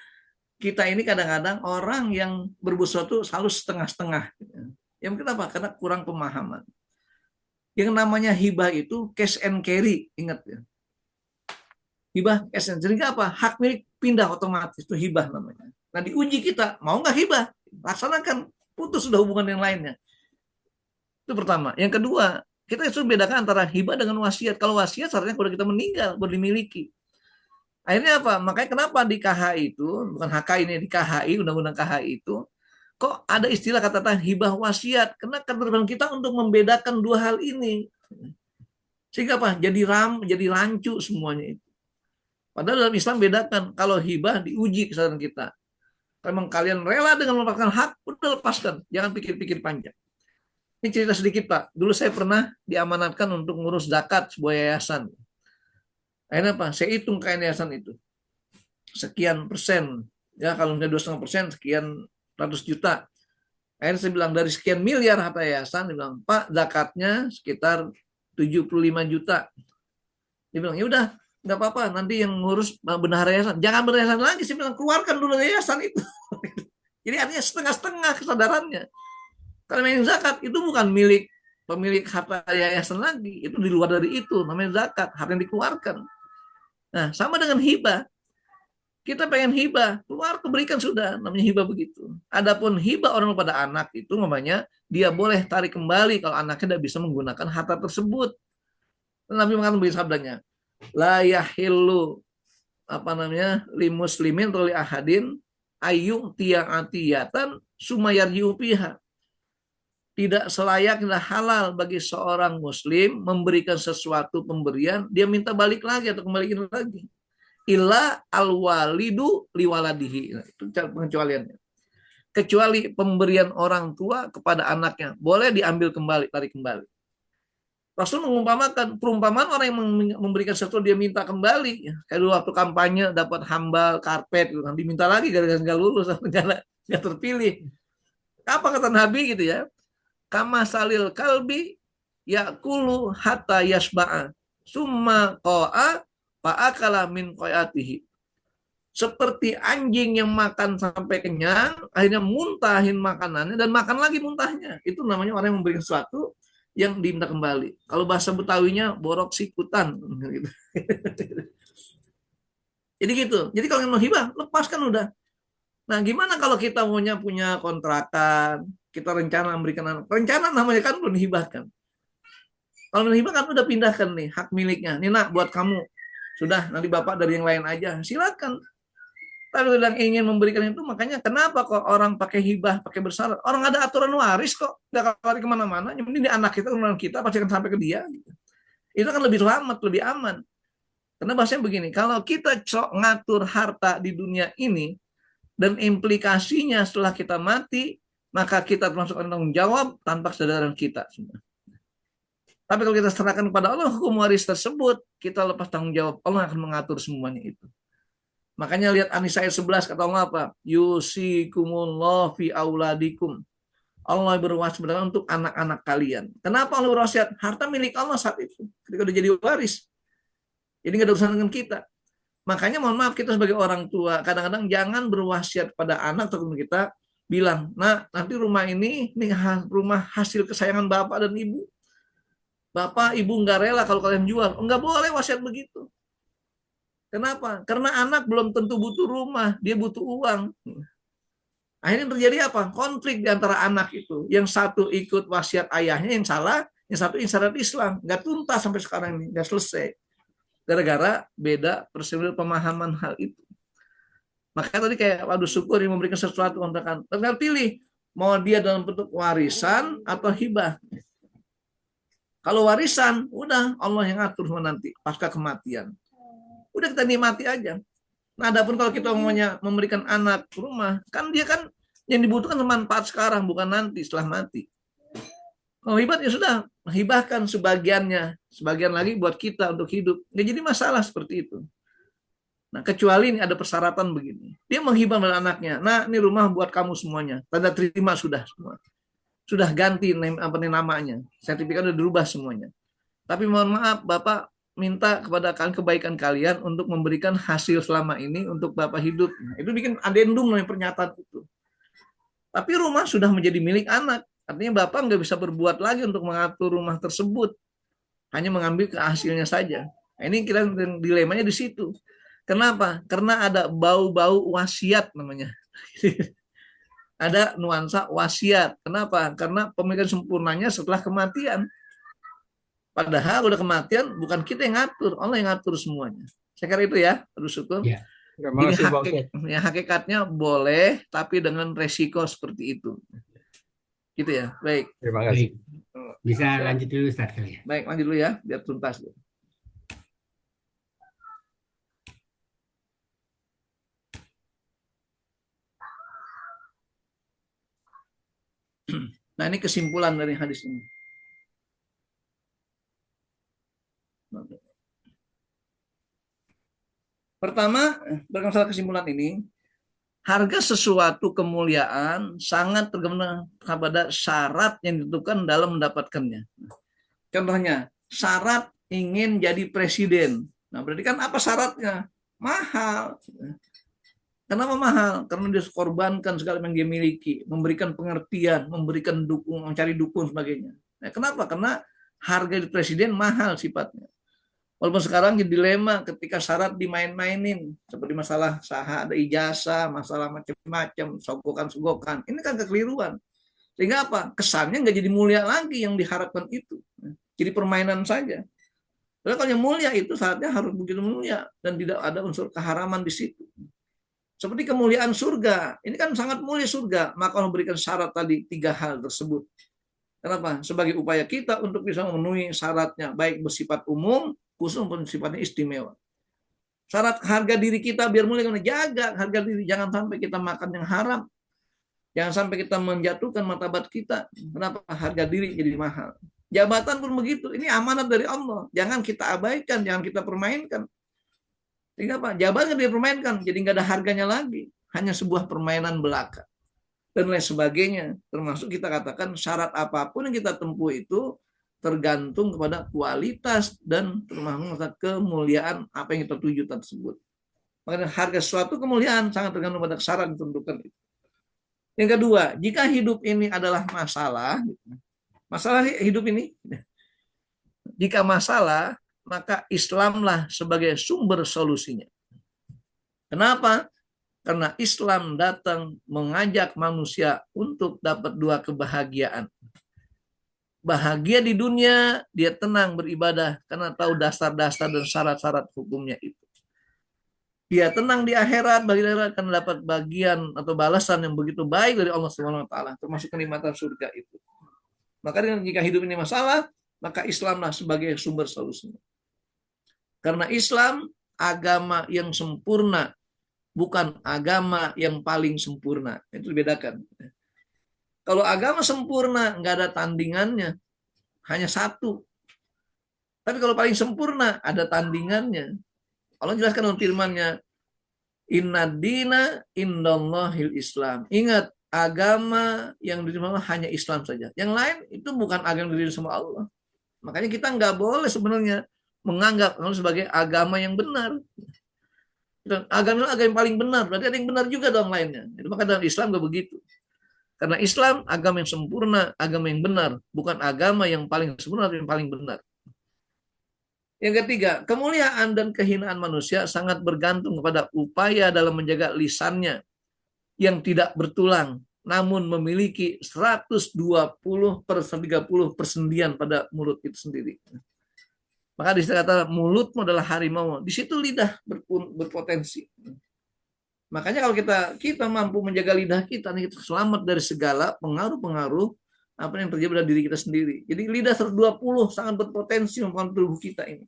S2: Kita ini kadang-kadang orang yang berbuat sesuatu selalu setengah-setengah. Yang kenapa? Karena kurang pemahaman. Yang namanya hibah itu cash and carry, ingat ya. Hibah cash and carry apa? Hak milik pindah otomatis, itu hibah namanya. Nah, diuji kita, mau nggak hibah? Laksanakan, putus sudah hubungan yang lainnya. Itu pertama. Yang kedua, kita harus bedakan antara hibah dengan wasiat. Kalau wasiat seharusnya kalau kita meninggal baru dimiliki. Akhirnya apa? Makanya kenapa di KHI itu, bukan HK ini, di KHI, Undang-Undang KHI itu, kok ada istilah kata hibah wasiat? Karena keterlibatan kita untuk membedakan dua hal ini. Sehingga apa? Jadi rancu semuanya itu. Padahal dalam Islam bedakan. Kalau hibah diuji kesadaran kita. Kalau memang kalian rela dengan melepaskan hak, udah lepaskan. Jangan pikir-pikir panjang. Ini cerita sedikit, Pak. Dulu saya pernah diamanatkan untuk ngurus zakat sebuah yayasan. Akhirnya apa? Saya hitung kain yayasan itu. Sekian persen. Ya, kalau misalnya 2,5%, sekian ratus juta. Akhirnya saya bilang, dari sekian miliar harta yayasan, dia bilang, Pak, zakatnya sekitar 75 juta. Dia bilang, ya udah, nggak apa-apa, nanti yang ngurus bendahara yayasan. Jangan bendahara yayasan lagi, saya bilang, keluarkan dulu yayasan itu. Jadi artinya setengah-setengah kesadarannya. Karena yang zakat itu bukan milik pemilik harta yayasan lagi, itu di luar dari itu, namanya zakat, harta yang dikeluarkan. Nah, sama dengan hibah. Kita pengen hibah, keluar berikan sudah, namanya hibah begitu. Adapun hibah orang pada anak itu namanya dia boleh tarik kembali kalau anaknya tidak bisa menggunakan harta tersebut. Nabi mengatakan begini sabdanya, la yahillu li muslimin atau li ahadin ayu ti'atiyatan sumayarji'u piha. Tidak selayak, tidak halal bagi seorang muslim memberikan sesuatu pemberian, dia minta balik lagi atau kembaliin lagi. Illa al-walidu liwaladihi. Nah, itu cara pengecualiannya. Kecuali pemberian orang tua kepada anaknya, boleh diambil kembali, tarik kembali. Rasul mengumpamakan perumpamaan orang yang memberikan sesuatu dia minta kembali. Kayak dulu waktu kampanye dapat hambal, karpet, gitu. Diminta lagi gara-gara nggak lulus, nggak terpilih. Apa kata Nabi gitu ya? Kama salil kalbi yakulu hatta yasba'a summa qa'a fa'akala min qayatihi. Seperti anjing yang makan sampai kenyang, akhirnya muntahin makanannya dan makan lagi muntahnya. Itu namanya orang yang memberikan sesuatu yang diminta kembali. Kalau bahasa Betawinya borok sikutan. Jadi gitu. Jadi kalau mau hibah, lepaskan udah. Nah, gimana kalau kita punya kontrakan, kita rencana memberikan anak. Rencana namanya kan belum dihibahkan. Kalau menghibahkan udah pindahkan nih hak miliknya. Nih nak buat kamu. Sudah, nanti bapak dari yang lain aja. Silakan. Tapi yang ingin memberikan itu, makanya kenapa kok orang pakai hibah, pakai bersyarat? Orang ada aturan waris kok. Nggak lari kemana-mana. Yang penting di anak kita, keturunan kita pasti akan sampai ke dia. Itu kan lebih selamat, lebih aman. Karena bahasanya begini, kalau kita ngatur harta di dunia ini, dan implikasinya setelah kita mati, maka kita termasuk tanggung jawab tanpa kesadaran kita. Tapi kalau kita serahkan kepada Allah hukum waris tersebut, kita lepas tanggung jawab. Allah akan mengatur semuanya itu. Makanya lihat An-Nisa ayat 11 kata Allah apa? Yusikumullah fi auladikum. Allah berwasiat untuk anak-anak kalian. Kenapa Allah berwasiat? Harta milik Allah saat itu. Ketika udah jadi waris. Jadi nggak ada urusan dengan kita. Makanya mohon maaf kita sebagai orang tua kadang-kadang jangan berwasiat pada anak atau kita bilang, nah nanti rumah ini rumah hasil kesayangan bapak dan ibu. Bapak ibu nggak rela kalau kalian jual. Nggak boleh wasiat begitu. Kenapa? Karena anak belum tentu butuh rumah, dia butuh uang. Akhirnya terjadi apa? Konflik di antara anak itu. Yang satu ikut wasiat ayahnya yang salah, yang satu isyarat Islam. Nggak tuntas sampai sekarang ini, nggak selesai. Gara-gara beda persepsi pemahaman hal itu. Makanya tadi kayak waduh syukur yang memberikan sesuatu untuk tinggal pilih mau dia dalam bentuk warisan atau hibah. Kalau warisan, udah Allah yang atur nanti pasca kematian. Udah kita nikmati aja. Nah, adapun kalau kita maunya memberikan anak rumah, kan dia kan yang dibutuhkan manfaat sekarang, bukan nanti setelah mati. Kalau hibah ya sudah, hibahkan sebagiannya, sebagian lagi buat kita untuk hidup. Nggak jadi masalah seperti itu. Nah, kecuali ini ada persyaratan begini. Dia menghibah pada anaknya. Nah, ini rumah buat kamu semuanya. Tanda terima sudah semua. Sudah ganti namanya. Sertifikat sudah dirubah semuanya. Tapi mohon maaf, Bapak minta kepada kebaikan kalian untuk memberikan hasil selama ini untuk Bapak hidup. Nah, itu bikin adendum namanya pernyataan itu. Tapi rumah sudah menjadi milik anak. Artinya Bapak nggak bisa berbuat lagi untuk mengatur rumah tersebut. Hanya mengambil ke hasilnya saja. Nah, ini kita dilemanya di situ. Kenapa? Karena ada bau-bau wasiat namanya. Ada nuansa wasiat. Kenapa? Karena pemilikan sempurnanya setelah kematian. Padahal udah kematian bukan kita yang ngatur, Allah yang ngatur semuanya. Saya kira itu ya, terus syukur.
S1: Ya.
S2: Jadi hakikatnya boleh, tapi dengan resiko seperti itu. Gitu ya, baik.
S4: Terima kasih.
S1: Bisa lanjut dulu Ustaz kali ya.
S2: Baik, lanjut dulu ya, biar tuntas. Nah, ini kesimpulan dari hadis ini. Pertama, berdasarkan kesimpulan ini, harga sesuatu kemuliaan sangat tergantung pada syarat yang ditentukan dalam mendapatkannya. Contohnya, syarat ingin jadi presiden. Nah, berarti kan apa syaratnya? Mahal. Kenapa mahal? Karena dia korbankan segala yang dia miliki, memberikan pengertian, memberikan dukung, mencari dukung sebagainya. Nah, kenapa? Karena harga presiden mahal sifatnya. Walaupun sekarang jadi dilema ketika syarat dimain-mainin, seperti masalah sah ada ijazah, masalah macam-macam, sogokan-sogokan. Ini kan kekeliruan. Sehingga apa? Kesannya nggak jadi mulia lagi yang diharapkan itu. Jadi permainan saja. Padahal kalau yang mulia itu syaratnya harus begitu mulia dan tidak ada unsur keharaman di situ. Seperti kemuliaan surga. Ini kan sangat mulia surga. Maka Allah memberikan syarat tadi 3 hal tersebut. Kenapa? Sebagai upaya kita untuk bisa memenuhi syaratnya, baik bersifat umum, khusus pun sifatnya istimewa. Syarat harga diri kita biar mulia, jaga harga diri. Jangan sampai kita makan yang haram. Jangan sampai kita menjatuhkan martabat kita. Kenapa? Harga diri jadi mahal. Jabatan pun begitu. Ini amanat dari Allah. Jangan kita abaikan, jangan kita permainkan. Sehingga apa? Jabatan dipermainkan, jadi nggak ada harganya lagi. Hanya sebuah permainan belaka. Dan lain sebagainya. Termasuk kita katakan syarat apapun yang kita tempuh itu tergantung kepada kualitas dan termasuk kemuliaan apa yang kita tuju tersebut. Makanya harga suatu kemuliaan sangat tergantung pada syarat yang ditentukan itu. Yang kedua, jika hidup ini adalah masalah hidup ini, jika masalah, maka Islamlah sebagai sumber solusinya. Kenapa? Karena Islam datang mengajak manusia untuk dapat 2 kebahagiaan. Bahagia di dunia, dia tenang beribadah karena tahu dasar-dasar dan syarat-syarat hukumnya itu. Dia tenang di akhirat, bagi akhirat akan dapat bagian atau balasan yang begitu baik dari Allah SWT, termasuk kenikmatan surga itu. Maka jika hidup ini masalah, maka Islamlah sebagai sumber solusinya. Karena Islam agama yang sempurna, bukan agama yang paling sempurna. Itu dibedakan. Kalau agama sempurna, nggak ada tandingannya. Hanya satu. Tapi kalau paling sempurna, ada tandingannya. Allah jelaskan dalam firman-Nya, Inna dina indallahil Islam. Ingat, agama yang diterima hanya Islam saja. Yang lain itu bukan agama yang diterima sama Allah. Makanya kita nggak boleh sebenarnya menganggap sebagai agama yang benar. Agama yang paling benar, berarti ada yang benar juga dong lainnya. Maka dalam Islam nggak begitu. Karena Islam agama yang sempurna, agama yang benar, bukan agama yang paling sempurna tapi yang paling benar. Yang ketiga, kemuliaan dan kehinaan manusia sangat bergantung kepada upaya dalam menjaga lisannya yang tidak bertulang, namun memiliki 120/30 persendian pada mulut itu sendiri. Maka di situ kata mulutmu adalah harimau. Di situ lidah berpotensi. Makanya kalau kita mampu menjaga lidah kita, kita selamat dari segala pengaruh-pengaruh apa yang terjadi pada diri kita sendiri. Jadi lidah 120 sangat berpotensi mempengaruhi tubuh kita ini.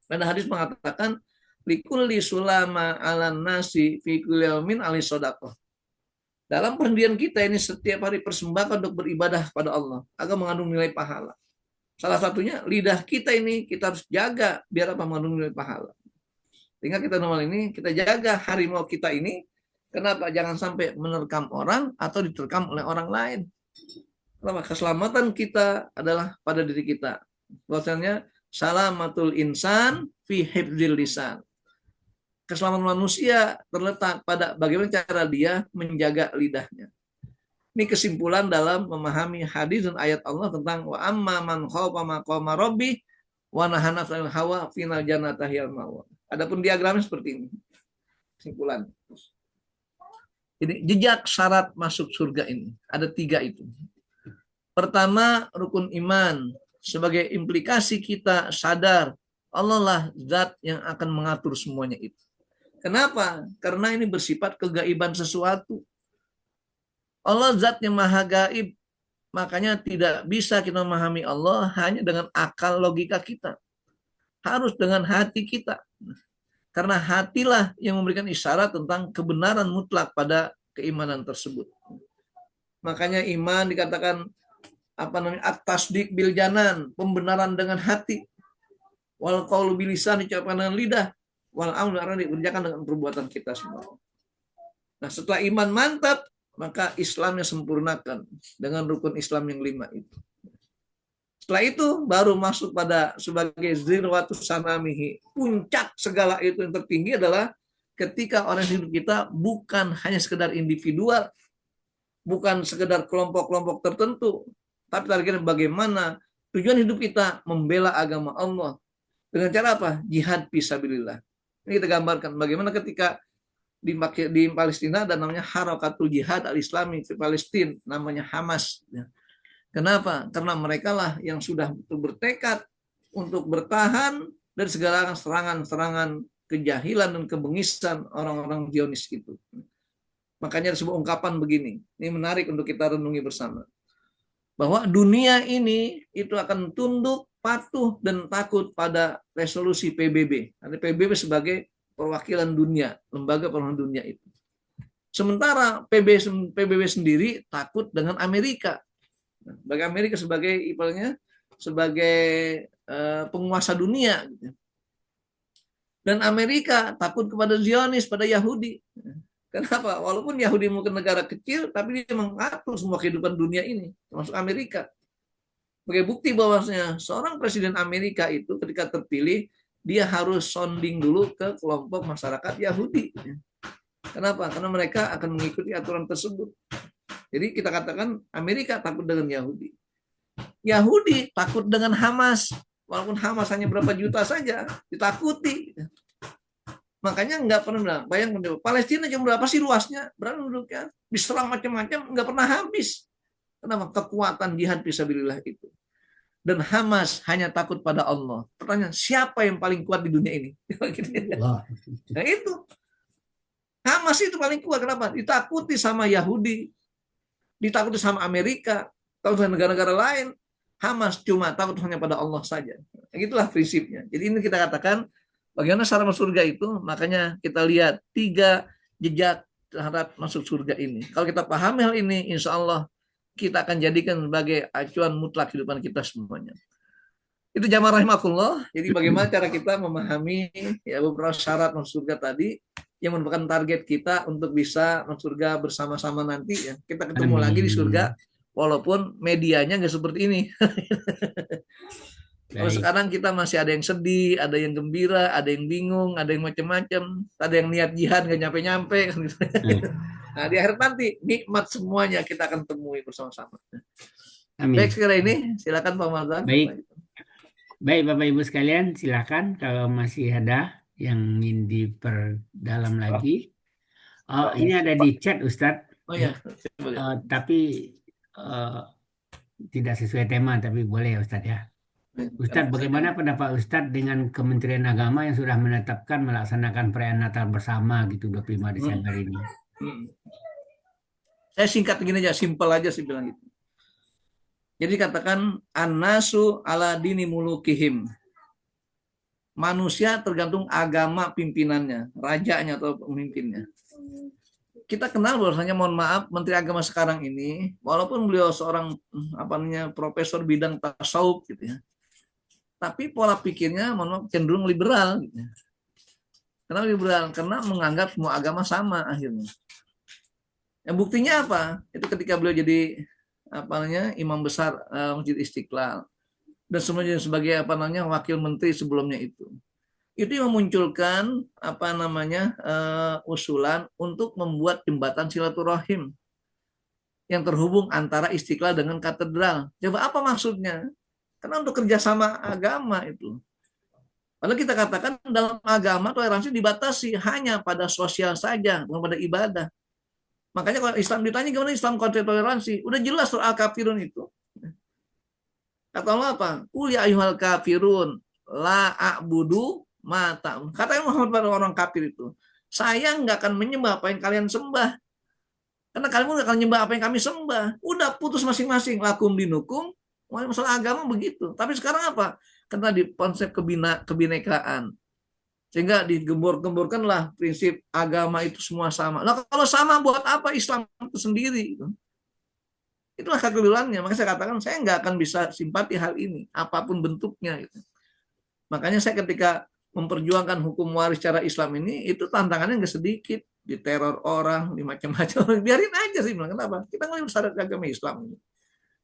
S2: Karena hadis mengatakan likulli sulama ala nasi fi kulli yaumin ali shadaqah. Dalam perhentian kita ini setiap hari persembahkan untuk beribadah pada Allah agar mengandung nilai pahala. Salah satunya lidah kita ini kita harus jaga biar apa mengandung nilai pahala. Sehingga kita normal ini kita jaga harimau kita ini. Kenapa? Jangan sampai menerkam orang atau diterkam oleh orang lain. Kenapa? Keselamatan kita adalah pada diri kita. Bahwasanya salamatul insan fi hifdzil lisan. Keselamatan manusia terletak pada bagaimana cara dia menjaga lidahnya. Ini kesimpulan dalam memahami hadis dan ayat Allah tentang wa amma man khaufa maqama rabbih wa nahana 'anil hawa final jannati hiyal ma'wa. Adapun diagramnya seperti ini. Kesimpulan. Jadi jejak syarat masuk surga ini ada 3 itu. Pertama, rukun iman. Sebagai implikasi kita sadar Allah lah zat yang akan mengatur semuanya itu. Kenapa? Karena ini bersifat kegaiban sesuatu. Allah zat yang maha gaib. Makanya tidak bisa kita memahami Allah hanya dengan akal logika kita. Harus dengan hati kita. Karena hatilah yang memberikan isyarat tentang kebenaran mutlak pada keimanan tersebut. Makanya iman dikatakan at-tasdiq bil janan, pembenaran dengan hati. Wal qaulu bil lisan, diucapkan dengan lidah. Wal amru dikerjakan dengan perbuatan kita semua. Nah, setelah iman mantap, maka Islamnya sempurnakan dengan rukun Islam yang 5 itu. Setelah itu baru masuk pada sebagai zirwatus sanamihi. Puncak segala itu yang tertinggi adalah ketika orang hidup kita bukan hanya sekedar individual, bukan sekedar kelompok-kelompok tertentu, tapi targetnya bagaimana tujuan hidup kita membela agama Allah. Dengan cara apa? Jihad fisabilillah. Ini kita gambarkan bagaimana ketika di Palestina ada namanya Harakatul Jihad Al-Islami di Palestina, namanya Hamas. Kenapa? Karena mereka lah yang sudah bertekad untuk bertahan dari segala serangan-serangan kejahilan dan kebengisan orang-orang Zionis itu. Makanya ada sebuah ungkapan begini, ini menarik untuk kita renungi bersama. Bahwa dunia ini itu akan tunduk, patuh, dan takut pada resolusi PBB. Ada PBB sebagai perwakilan dunia, lembaga perwakilan dunia itu. Sementara PBB sendiri takut dengan Amerika. Bagi Amerika sebagai penguasa dunia. Dan Amerika takut kepada Zionis, pada Yahudi. Kenapa? Walaupun Yahudi mungkin negara kecil, tapi dia mengatur semua kehidupan dunia ini, termasuk Amerika. Sebagai bukti bahwasanya seorang presiden Amerika itu ketika terpilih, dia harus sounding dulu ke kelompok masyarakat Yahudi. Kenapa? Karena mereka akan mengikuti aturan tersebut. Jadi kita katakan Amerika takut dengan Yahudi. Yahudi takut dengan Hamas. Walaupun Hamas hanya berapa juta saja, ditakuti. Makanya nggak pernah bilang, bayangkan Palestina cuma berapa sih luasnya? Berapa penduduknya? Diserang macam-macam, nggak pernah habis. Kenapa? Kekuatan jihad fisabilillah itu. Dan Hamas hanya takut pada Allah. Pertanyaan, siapa yang paling kuat di dunia ini? Nah itu. Hamas itu paling kuat. Kenapa? Ditakuti sama Yahudi. Ditakuti sama Amerika. Takut sama negara-negara lain. Hamas cuma takut hanya pada Allah saja. Itulah prinsipnya. Jadi ini kita katakan, bagaimana syarat masuk surga itu? Makanya kita lihat 3 jejak terhadap masuk surga ini. Kalau kita pahami hal ini, insya Allah kita akan jadikan sebagai acuan mutlak kehidupan kita semuanya. Itu jamaah rahimakumullah. Jadi bagaimana cara kita memahami beberapa syarat masuk surga tadi yang merupakan target kita untuk bisa masuk surga bersama-sama nanti ya. Kita ketemu lagi di surga walaupun medianya nggak seperti ini. Kalau sekarang kita masih ada yang sedih, ada yang gembira, ada yang bingung, ada yang macam-macam, ada yang niat jihad nggak nyampe-nyampe. Nah, di akhirat nanti nikmat semuanya kita akan temui bersama-sama. Amin. Baik, sekali ini silakan Pak Mazhar.
S1: Baik Bapak Ibu sekalian, silakan kalau masih ada yang ingin diperdalam lagi. Ini ada di chat Ustadz.
S2: Oh ya.
S1: Tapi tidak sesuai tema, tapi boleh ya Ustadz ya. Ustadz, bagaimana pendapat Ustadz dengan Kementerian Agama yang sudah menetapkan melaksanakan perayaan Natal bersama gitu 25 Desember ini?
S2: Saya singkat begini aja, simpel aja sih bilang gitu. Jadi katakan annasu ala dini mulukihim. Manusia tergantung agama pimpinannya, rajanya atau pemimpinnya. Kita kenal bahwasanya, mohon maaf, Menteri Agama sekarang ini, walaupun beliau seorang profesor bidang tasawuf gitu ya, tapi pola pikirnya mohon maaf, cenderung liberal gitu ya. Kenapa liberal? Karena menganggap semua agama sama akhirnya. Yang buktinya apa? Itu ketika beliau jadi imam besar Masjid Istiqlal dan semuanya sebagai wakil menteri sebelumnya itu yang memunculkan usulan untuk membuat jembatan silaturahim yang terhubung antara Istiqlal dengan katedral. Coba apa maksudnya? Karena untuk kerjasama agama itu. Lalu kita katakan dalam agama toleransi dibatasi hanya pada sosial saja, bukan pada ibadah. Makanya kalau Islam ditanya gimana Islam konsep toleransi, udah jelas soal al-kafirun itu. Kata Allah apa? Qul ya ayyuhal kafirun la a'budu ma ta'budun. Kata Muhammad pada orang kafir itu, saya nggak akan menyembah apa yang kalian sembah. Karena kalian nggak akan menyembah apa yang kami sembah. Udah putus masing-masing, lakum dinukum. Masalah agama begitu. Tapi sekarang apa? Karena di konsep kebinekaan. Sehingga digembor-gemborkanlah prinsip agama itu semua sama. Nah, kalau sama buat apa Islam itu sendiri? Itulah kekeliruannya. Makanya saya katakan saya nggak akan bisa simpati hal ini, apapun bentuknya. Gitu. Makanya saya ketika memperjuangkan hukum waris secara Islam ini, itu tantangannya nggak sedikit. Diteror orang, di macam-macam. Biarin aja sih. Kenapa? Kita nggak bersyarat agama Islam ini.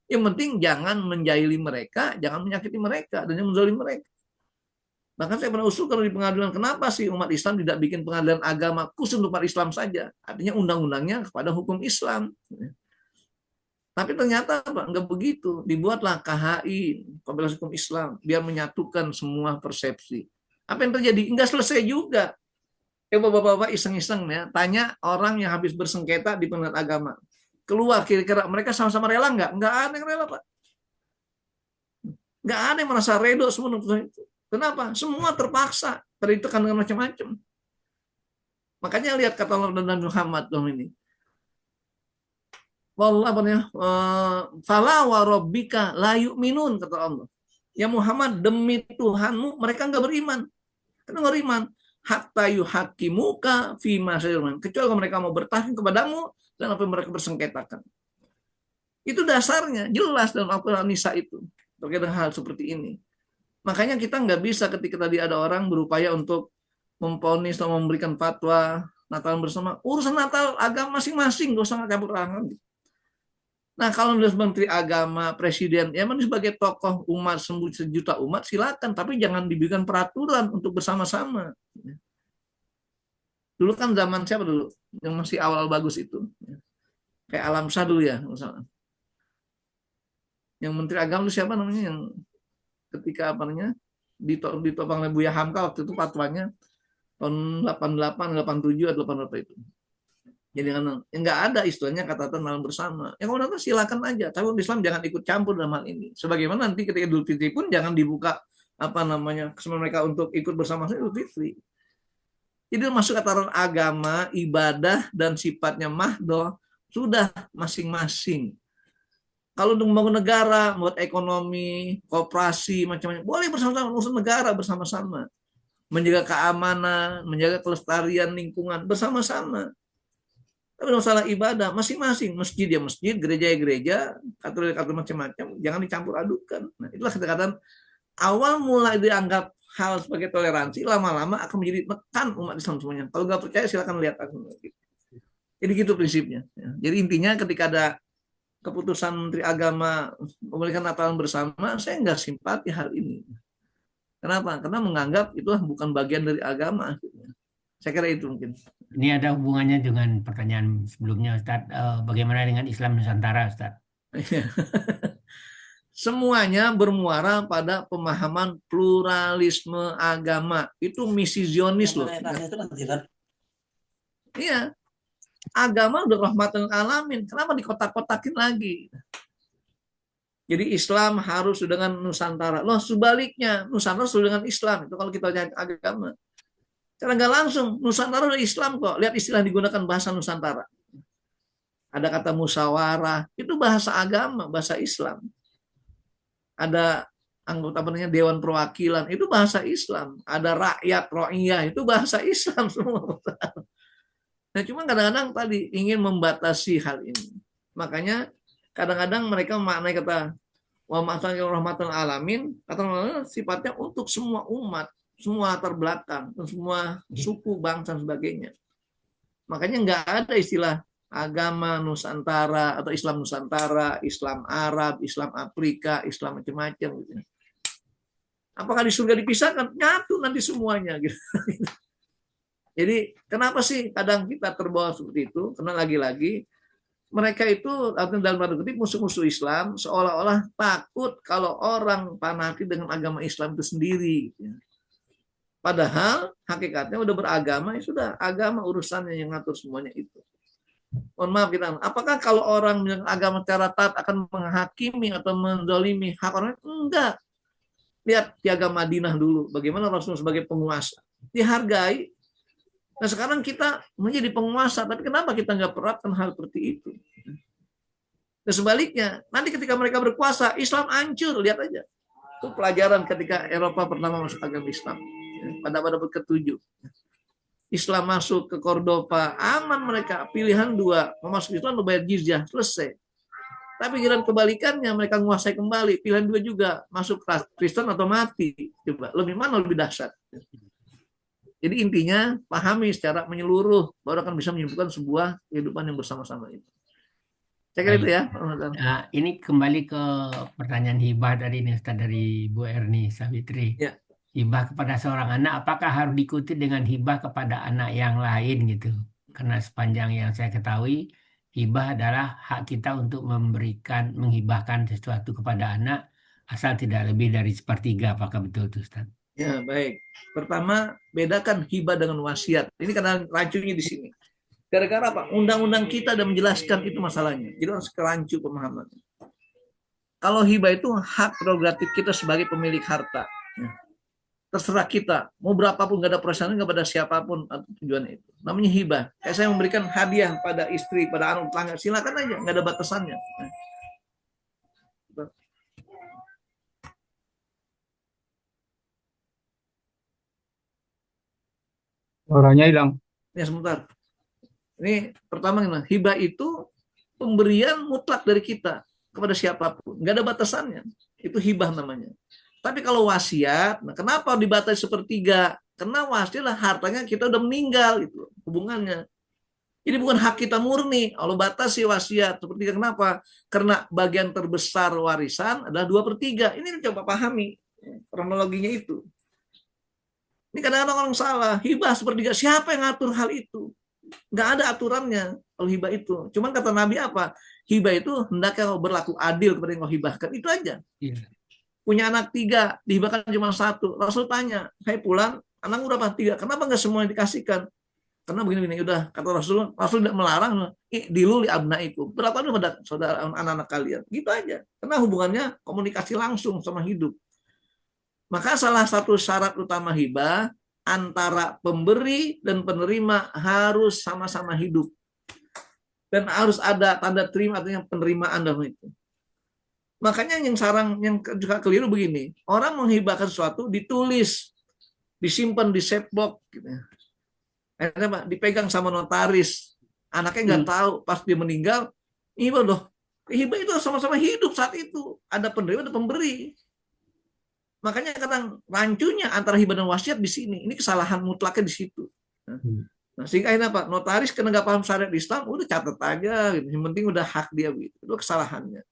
S2: Yang penting jangan menjahili mereka, jangan menyakiti mereka, dan yang menzalimi mereka. Bahkan saya pernah usulkan di pengadilan, kenapa sih umat Islam tidak bikin pengadilan agama khusus untuk umat Islam saja? Artinya undang-undangnya kepada hukum Islam. Tapi ternyata enggak begitu. Dibuatlah KHI, Komisi Hukum Islam, biar menyatukan semua persepsi. Apa yang terjadi? Enggak selesai juga. Bapak-bapak iseng-iseng ya, tanya orang yang habis bersengketa di pengadilan agama. Keluar kira-kira mereka sama-sama rela enggak? Enggak ada yang rela, Pak. Enggak ada yang merasa redo semua untuk itu. Kenapa? Semua terpaksa, teritekan dengan macam-macam. Makanya lihat kata Allah dan Muhammad ini. Wallah fala wa rabbika la yu'minun, kata Allah. Ya Muhammad, demi Tuhanmu mereka enggak beriman. Kenapa enggak beriman? Hatta yuhakimuka fi ma syajara. Kecuali mereka mau bertahkim kepadamu dan apa yang mereka bersengketakan. Itu dasarnya, jelas dalam Al-Quran Nisa itu. Terkait dengan hal seperti ini. Makanya kita nggak bisa ketika tadi ada orang berupaya untuk memponis atau memberikan fatwa Natal bersama. Urusan Natal agama masing-masing, nggak usah campur tangan. Nah, kalau Menteri Agama, Presiden, ya memang sebagai tokoh umat, sejuta umat, silakan. Tapi jangan dibikin peraturan untuk bersama-sama. Dulu kan zaman siapa dulu? Yang masih awal bagus itu. Kayak Alam Shah dulu ya, misalnya. Yang Menteri Agama itu siapa namanya? Yang ketika ditopang oleh Buya Hamka waktu itu fatwanya tahun 88, 87, atau 88 itu. Jadi nggak ada istilahnya catatan malam bersama. Yang kalau silakan aja. Tapi Islam jangan ikut campur dalam hal ini. Sebagaimana nanti ketika Idul Fitri pun jangan dibuka kesempatan mereka untuk ikut bersama-sama Idul Fitri. Jadi masuk tataran agama, ibadah, dan sifatnya mahdoh sudah masing-masing. Kalau untuk membangun negara, membuat ekonomi, kooperasi, macam-macam, boleh bersama-sama, urusan negara bersama-sama. Menjaga keamanan, menjaga kelestarian lingkungan bersama-sama. Tapi masalah ibadah, masing-masing. Masjid ya masjid, gereja ya gereja, katolik macam-macam, jangan dicampur adukan. Nah, itulah kata-kata awal mulai dianggap hal sebagai toleransi, lama-lama akan menjadi mekan umat Islam semuanya. Kalau nggak percaya silakan lihat aku. Jadi gitu prinsipnya. Jadi intinya ketika ada keputusan Menteri Agama memberikan Natalan bersama, saya nggak simpati hal ini. Kenapa? Karena menganggap itu bukan bagian dari agama. Saya kira itu mungkin.
S1: Ini ada hubungannya dengan pertanyaan sebelumnya, Ustadz. Bagaimana dengan Islam Nusantara, Ustadz?
S2: Semuanya bermuara pada pemahaman pluralisme agama. Itu misi Zionis loh. Iya. Agama udah rahmatan alamin. Kenapa dikotak-kotakin lagi? Jadi Islam harus dengan Nusantara. Loh, sebaliknya Nusantara harus dengan Islam. Itu kalau kita lihat agama. Cara nggak langsung, Nusantara udah Islam kok. Lihat istilah yang digunakan bahasa Nusantara. Ada kata musyawarah, itu bahasa agama, bahasa Islam. Ada anggota Dewan Perwakilan, itu bahasa Islam. Ada rakyat, ro'iyah, itu bahasa Islam semua. Nah, cuma kadang-kadang tadi ingin membatasi hal ini. Makanya kadang-kadang mereka memaknai kata wa ma'asal rahmatan alamin, kata sifatnya untuk semua umat, semua latar belakang, dan semua suku, bangsa, dan sebagainya. Makanya nggak ada istilah agama Nusantara atau Islam Nusantara, Islam Arab, Islam Afrika, Islam macam-macam gitu. Apakah di surga dipisahkan? Nyatu nanti semuanya gitu. Jadi kenapa sih kadang kita terbawa seperti itu? Karena lagi-lagi mereka itu dalam tanda kutip musuh-musuh Islam seolah-olah takut kalau orang fanatik dengan agama Islam itu sendiri. Padahal hakikatnya udah beragama, ya sudah agama urusannya yang ngatur semuanya itu. Mohon maaf kita, apakah kalau orang yang agama secara taat akan menghakimi atau mendolimi hak orang? Enggak. Lihat Piagam Madinah dulu, bagaimana Rasulullah sebagai penguasa dihargai. Nah sekarang kita menjadi penguasa, tapi kenapa kita nggak perhatikan hal seperti itu? Dan sebaliknya, nanti ketika mereka berkuasa, Islam hancur, lihat aja. Itu pelajaran ketika Eropa pertama masuk agama Islam, pada abad ke-7. Islam masuk ke Cordoba, aman mereka, pilihan dua, mau masuk Islam, mau bayar jizyah, selesai. Tapi giliran kebalikannya, mereka menguasai kembali, pilihan dua juga, masuk Kristen atau mati. Coba, lebih mana lebih dahsyat? Jadi intinya pahami secara menyeluruh baru akan bisa menyimpulkan sebuah kehidupan yang bersama-sama itu. Saya kira itu ya.
S1: Nah, ini kembali ke pertanyaan hibah tadi nih Ustaz dari Bu Erni Savitri.
S2: Ya.
S1: Hibah kepada seorang anak apakah harus diikuti dengan hibah kepada anak yang lain gitu? Karena sepanjang yang saya ketahui hibah adalah hak kita untuk menghibahkan sesuatu kepada anak asal tidak lebih dari 1/3. Apakah betul itu Ustaz?
S2: Ya, baik. Pertama, bedakan hibah dengan wasiat. Ini karena rancunya di sini. Gara-gara apa? Undang-undang kita sudah menjelaskan itu masalahnya. Jadi harus kerancu pemahaman. Kalau hibah itu hak prerogatif kita sebagai pemilik harta. Terserah kita. Mau berapapun, nggak ada perasaan kepada siapapun tujuan itu. Namanya hibah. Kayak saya memberikan hadiah pada istri, pada anak tetangga. Silakan aja, nggak ada batasannya.
S4: Suaranya hilang.
S2: Ya sebentar. Ini pertama gimana? Hibah itu pemberian mutlak dari kita kepada siapapun, nggak ada batasannya. Itu hibah namanya. Tapi kalau wasiat, nah kenapa dibatasi 1/3? Karena wasiat lah hartanya kita udah meninggal itu hubungannya. Jadi bukan hak kita murni. Allah batasi wasiat 1/3 kenapa? Karena bagian terbesar warisan adalah 2/3. Ini coba pahami kronologinya itu. Ini kadang-kadang orang salah. Hibah 1/3. Siapa yang ngatur hal itu? Nggak ada aturannya kalau hibah itu. Cuman kata Nabi apa? Hibah itu hendaknya berlaku adil kepada yang kau hibahkan. Itu aja.
S1: Iya.
S2: Punya anak 3, dihibahkan cuma 1. Rasul tanya, hai pulang, anak berapa? 3. Kenapa nggak semua dikasihkan? Karena begini-begini. Udah, kata Rasul tidak melarang. Diluli abnaikum. Berapa pada saudara anak-anak kalian? Gitu aja. Karena hubungannya komunikasi langsung sama hidup. Maka salah satu syarat utama hibah antara pemberi dan penerima harus sama-sama hidup. Dan harus ada tanda terima artinya penerimaan dalam itu. Makanya yang juga keliru begini. Orang menghibahkan sesuatu ditulis, disimpan di setbox gitu. Akhirnya dipegang sama notaris. Anaknya nggak tahu pas dia meninggal, hibah loh. Hibah itu sama-sama hidup saat itu. Ada penerima dan pemberi. Makanya kadang rancunya antara hibah dan wasiat di sini. Ini kesalahan mutlaknya di situ. Nah, sehingga akhirnya apa? Notaris karena nggak paham syariat Islam, udah catat aja. Gitu. Yang penting udah hak dia begitu. Itu kesalahannya.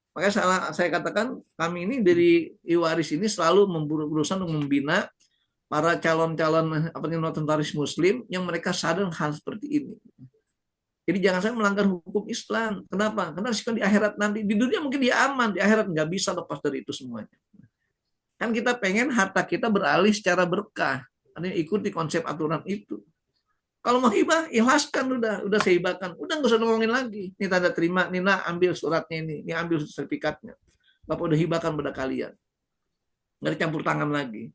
S2: Makanya saya katakan kami ini dari Iwaris ini selalu berusaha untuk membina para calon-calon notaris Muslim yang mereka sadar hal seperti ini. Jadi jangan sampai melanggar hukum Islam. Kenapa? Karena di akhirat nanti di dunia mungkin dia aman, di akhirat nggak bisa lepas dari itu semuanya. Kan kita pengen harta kita beralih secara berkah. Artinya ikuti konsep aturan itu. Kalau mau hibah, ikhlaskan udah saya hibahkan. Udah nggak usah ngomongin lagi. Ini tanda terima, Nina ambil suratnya ini ambil sertifikatnya. Bapak udah hibahkan pada kalian. Nggak dicampur tangan lagi.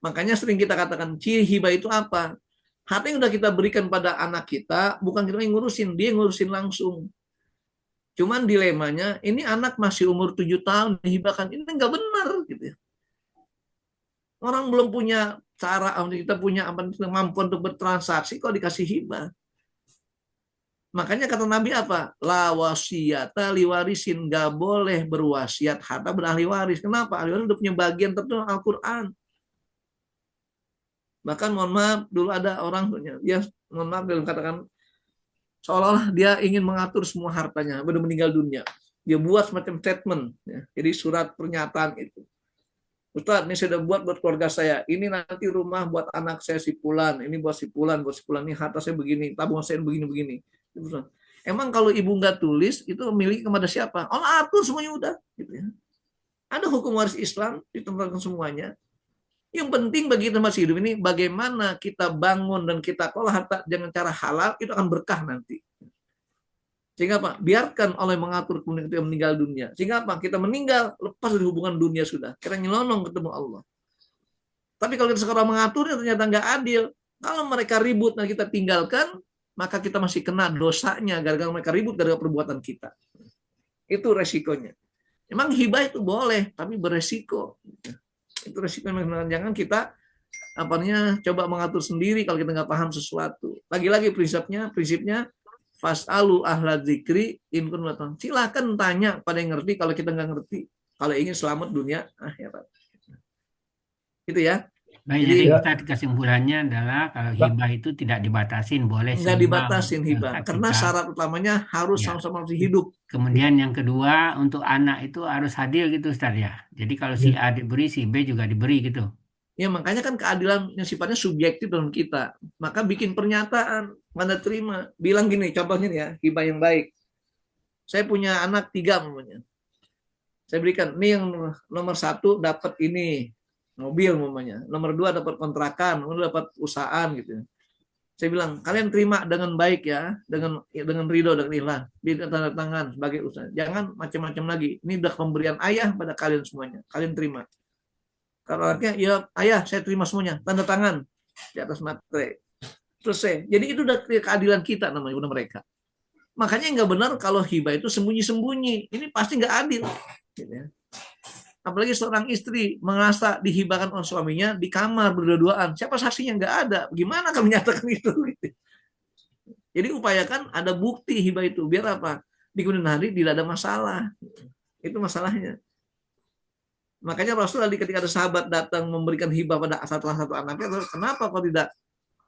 S2: Makanya sering kita katakan, ciri hibah itu apa? Harta yang udah kita berikan pada anak kita, bukan kita yang ngurusin, dia yang ngurusin langsung. Cuman dilemanya, ini anak masih umur 7 tahun, dihibahkan. Ini nggak benar. Gitu ya. Orang belum punya cara, kita punya kemampuan untuk bertransaksi, kok dikasih hibah. Makanya kata Nabi apa? La wasiyata liwarisin, nggak boleh berwasiat harta berahli waris. Kenapa? Ahli waris udah punya bagian tertentu Al-Quran. Bahkan mohon maaf, dulu ada orang, dia mohon maaf, dia katakan, seolah-olah dia ingin mengatur semua hartanya, udah meninggal dunia. Dia buat semacam statement, ya. Jadi surat pernyataan itu. Ustaz, ini saya sudah buat keluarga saya. Ini nanti rumah buat anak saya si Fulan, ini buat si Fulan, ini harta saya begini, tabungan saya begini-begini. Emang kalau ibu nggak tulis, itu milik kepada siapa? Allah atur semuanya udah. Gitu ya. Ada hukum waris Islam, ditentukan semuanya. Yang penting bagi kita masih hidup ini, bagaimana kita bangun dan kita kelola harta dengan cara halal, itu akan berkah nanti. Sehingga apa? Biarkan Allah mengatur kemudian kita meninggal dunia. Sehingga apa? Kita meninggal, lepas dari hubungan dunia sudah. Kita nyelonong ketemu Allah. Tapi kalau kita sekarang mengaturnya ternyata nggak adil. Kalau mereka ribut dan kita tinggalkan, maka kita masih kena dosanya gara-gara mereka ribut gara-gara perbuatan kita. Itu resikonya. Memang hibah itu boleh, tapi beresiko. Itu resikonya. Jangan kita coba mengatur sendiri kalau kita nggak paham sesuatu. Lagi-lagi prinsipnya fas'alu ahla dzikri in kuntum ta'lamun. Silakan tanya pada yang ngerti kalau kita nggak ngerti. Kalau ingin selamat dunia akhirat. Gitu ya.
S1: Baik, jadi Ustaz, kesimpulannya adalah kalau hibah itu tidak dibatasin, boleh
S2: nggak dibatasin hibah, karena syarat utamanya harus sama-sama hidup.
S1: Kemudian yang kedua, untuk anak itu harus hadir gitu Ustaz ya. Jadi kalau si A diberi, si B juga diberi gitu.
S2: Ya makanya kan keadilan yang sifatnya subjektif dalam kita. Maka bikin pernyataan, mana terima. Bilang gini, contohnya ya, hibah yang baik. Saya punya anak 3 namanya. Saya berikan, ini yang nomor 1 dapat ini, mobil namanya. Nomor 2 dapat kontrakan, nomor 2 dapat usahaan gitu. Saya bilang, kalian terima dengan baik ya, dengan ridho dan ikhlas, bikin tanda tangan sebagai usaha. Jangan macam-macam lagi. Ini udah pemberian ayah pada kalian semuanya. Kalian terima. Kalau artinya, ya ayah saya terima semuanya, tanda tangan di atas materai. Selesai. Jadi itu udah keadilan kita namanya udah mereka. Makanya nggak benar kalau hibah itu sembunyi-sembunyi. Ini pasti nggak adil. Gitu ya. Apalagi seorang istri merasa dihibahkan oleh suaminya di kamar berdua-duaan. Siapa saksinya? Nggak ada. Gimana akan menyatakan itu? Jadi upayakan ada bukti hibah itu. Biar apa? Di kemudian hari tidak ada masalah. Itu masalahnya. Makanya Rasulullah ketika ada sahabat datang memberikan hibah pada salah satu anaknya, kenapa kau tidak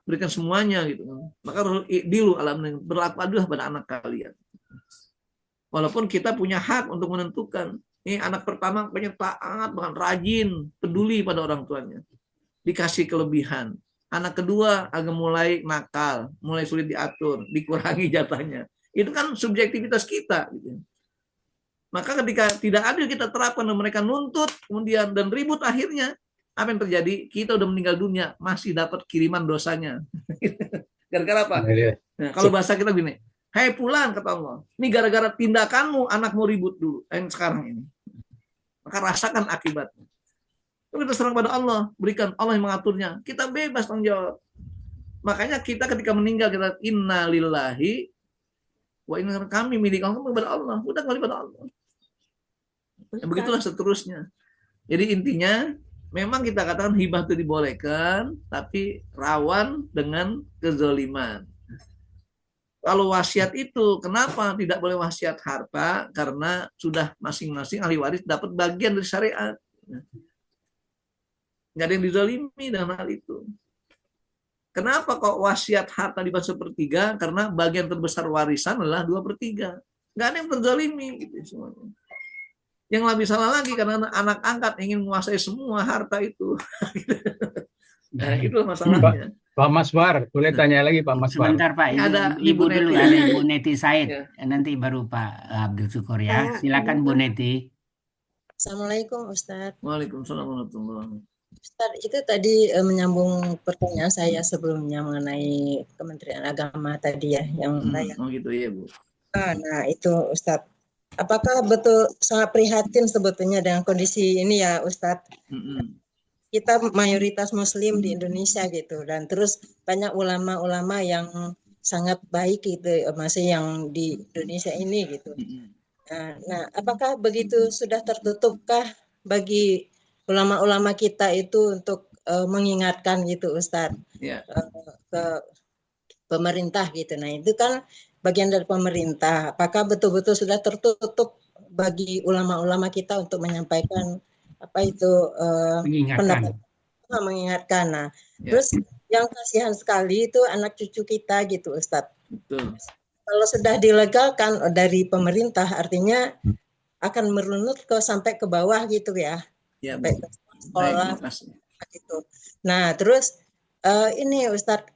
S2: berikan semuanya gitu? Maka dilu alam berlaku adil pada anak kalian. Walaupun kita punya hak untuk menentukan. Ini anak pertama banyak taat, bahkan rajin, peduli pada orang tuanya. Dikasih kelebihan. Anak kedua agak mulai nakal, mulai sulit diatur, dikurangi jatahnya. Itu kan subjektivitas kita. Gitu. Maka ketika tidak adil kita terapkan dan mereka nuntut, kemudian dan ribut akhirnya, apa yang terjadi? Kita udah meninggal dunia, masih dapat kiriman dosanya. Gara-gara apa? Nah, kalau bahasa kita gini, hai pulang kata Allah, ini gara-gara tindakanmu anakmu ribut dulu, yang sekarang ini. Maka rasakan akibatnya. Itu kita serang pada Allah, berikan Allah yang mengaturnya. Kita bebas tanggung jawab. Makanya kita ketika meninggal kita inna lillahi wa inna kami milik Allah kepada Allah. Udah kembali pada Allah. Ya, begitulah seterusnya. Jadi intinya memang kita katakan hibah itu dibolehkan, tapi rawan dengan kezaliman. Kalau wasiat itu, kenapa tidak boleh wasiat harta? Karena sudah masing-masing ahli waris dapat bagian dari syariat. Nggak ada yang dizalimi dalam hal itu. Kenapa kok wasiat harta dibagi 1/3? Karena bagian terbesar warisan adalah 2/3. Nggak ada yang terzalimi gitu semuanya. Yang lebih salah lagi karena anak angkat ingin menguasai semua harta itu. Nah, itu masalahnya.
S4: Pak Maswar, boleh tanya lagi Pak Maswar?
S1: Sebentar Pak,
S2: ada
S1: Ibu dulu,
S2: Neti.
S1: ada Ibu Neti Said.
S2: Ya.
S1: Nanti baru Pak Abdul Syukur ya. Silakan Bu Neti.
S5: Assalamualaikum Ustadz.
S2: Waalaikumsalam warahmatullahi wabarakatuh.
S5: Ustadz, itu tadi menyambung pertanyaan saya sebelumnya mengenai Kementerian Agama tadi ya, yang
S2: Oh gitu ya Bu.
S5: Nah itu Ustadz, apakah betul sangat prihatin sebetulnya dengan kondisi ini ya Ustadz? Kita mayoritas Muslim di Indonesia gitu, dan terus banyak ulama-ulama yang sangat baik gitu, masih yang di Indonesia ini gitu. Nah, apakah begitu sudah tertutupkah bagi ulama-ulama kita itu untuk mengingatkan gitu Ustadz ke pemerintah gitu. Nah, itu kan bagian dari pemerintah. Apakah betul-betul sudah tertutup bagi ulama-ulama kita untuk menyampaikan apa itu pendapat, mengingatkan. Nah, terus yang kasihan sekali itu anak cucu kita gitu Ustadz.
S2: Betul.
S5: Kalau sudah dilegalkan dari pemerintah, artinya akan merunut sampai ke bawah gitu ya, sampai ke sekolah gitu. Nah, terus ini Ustadz,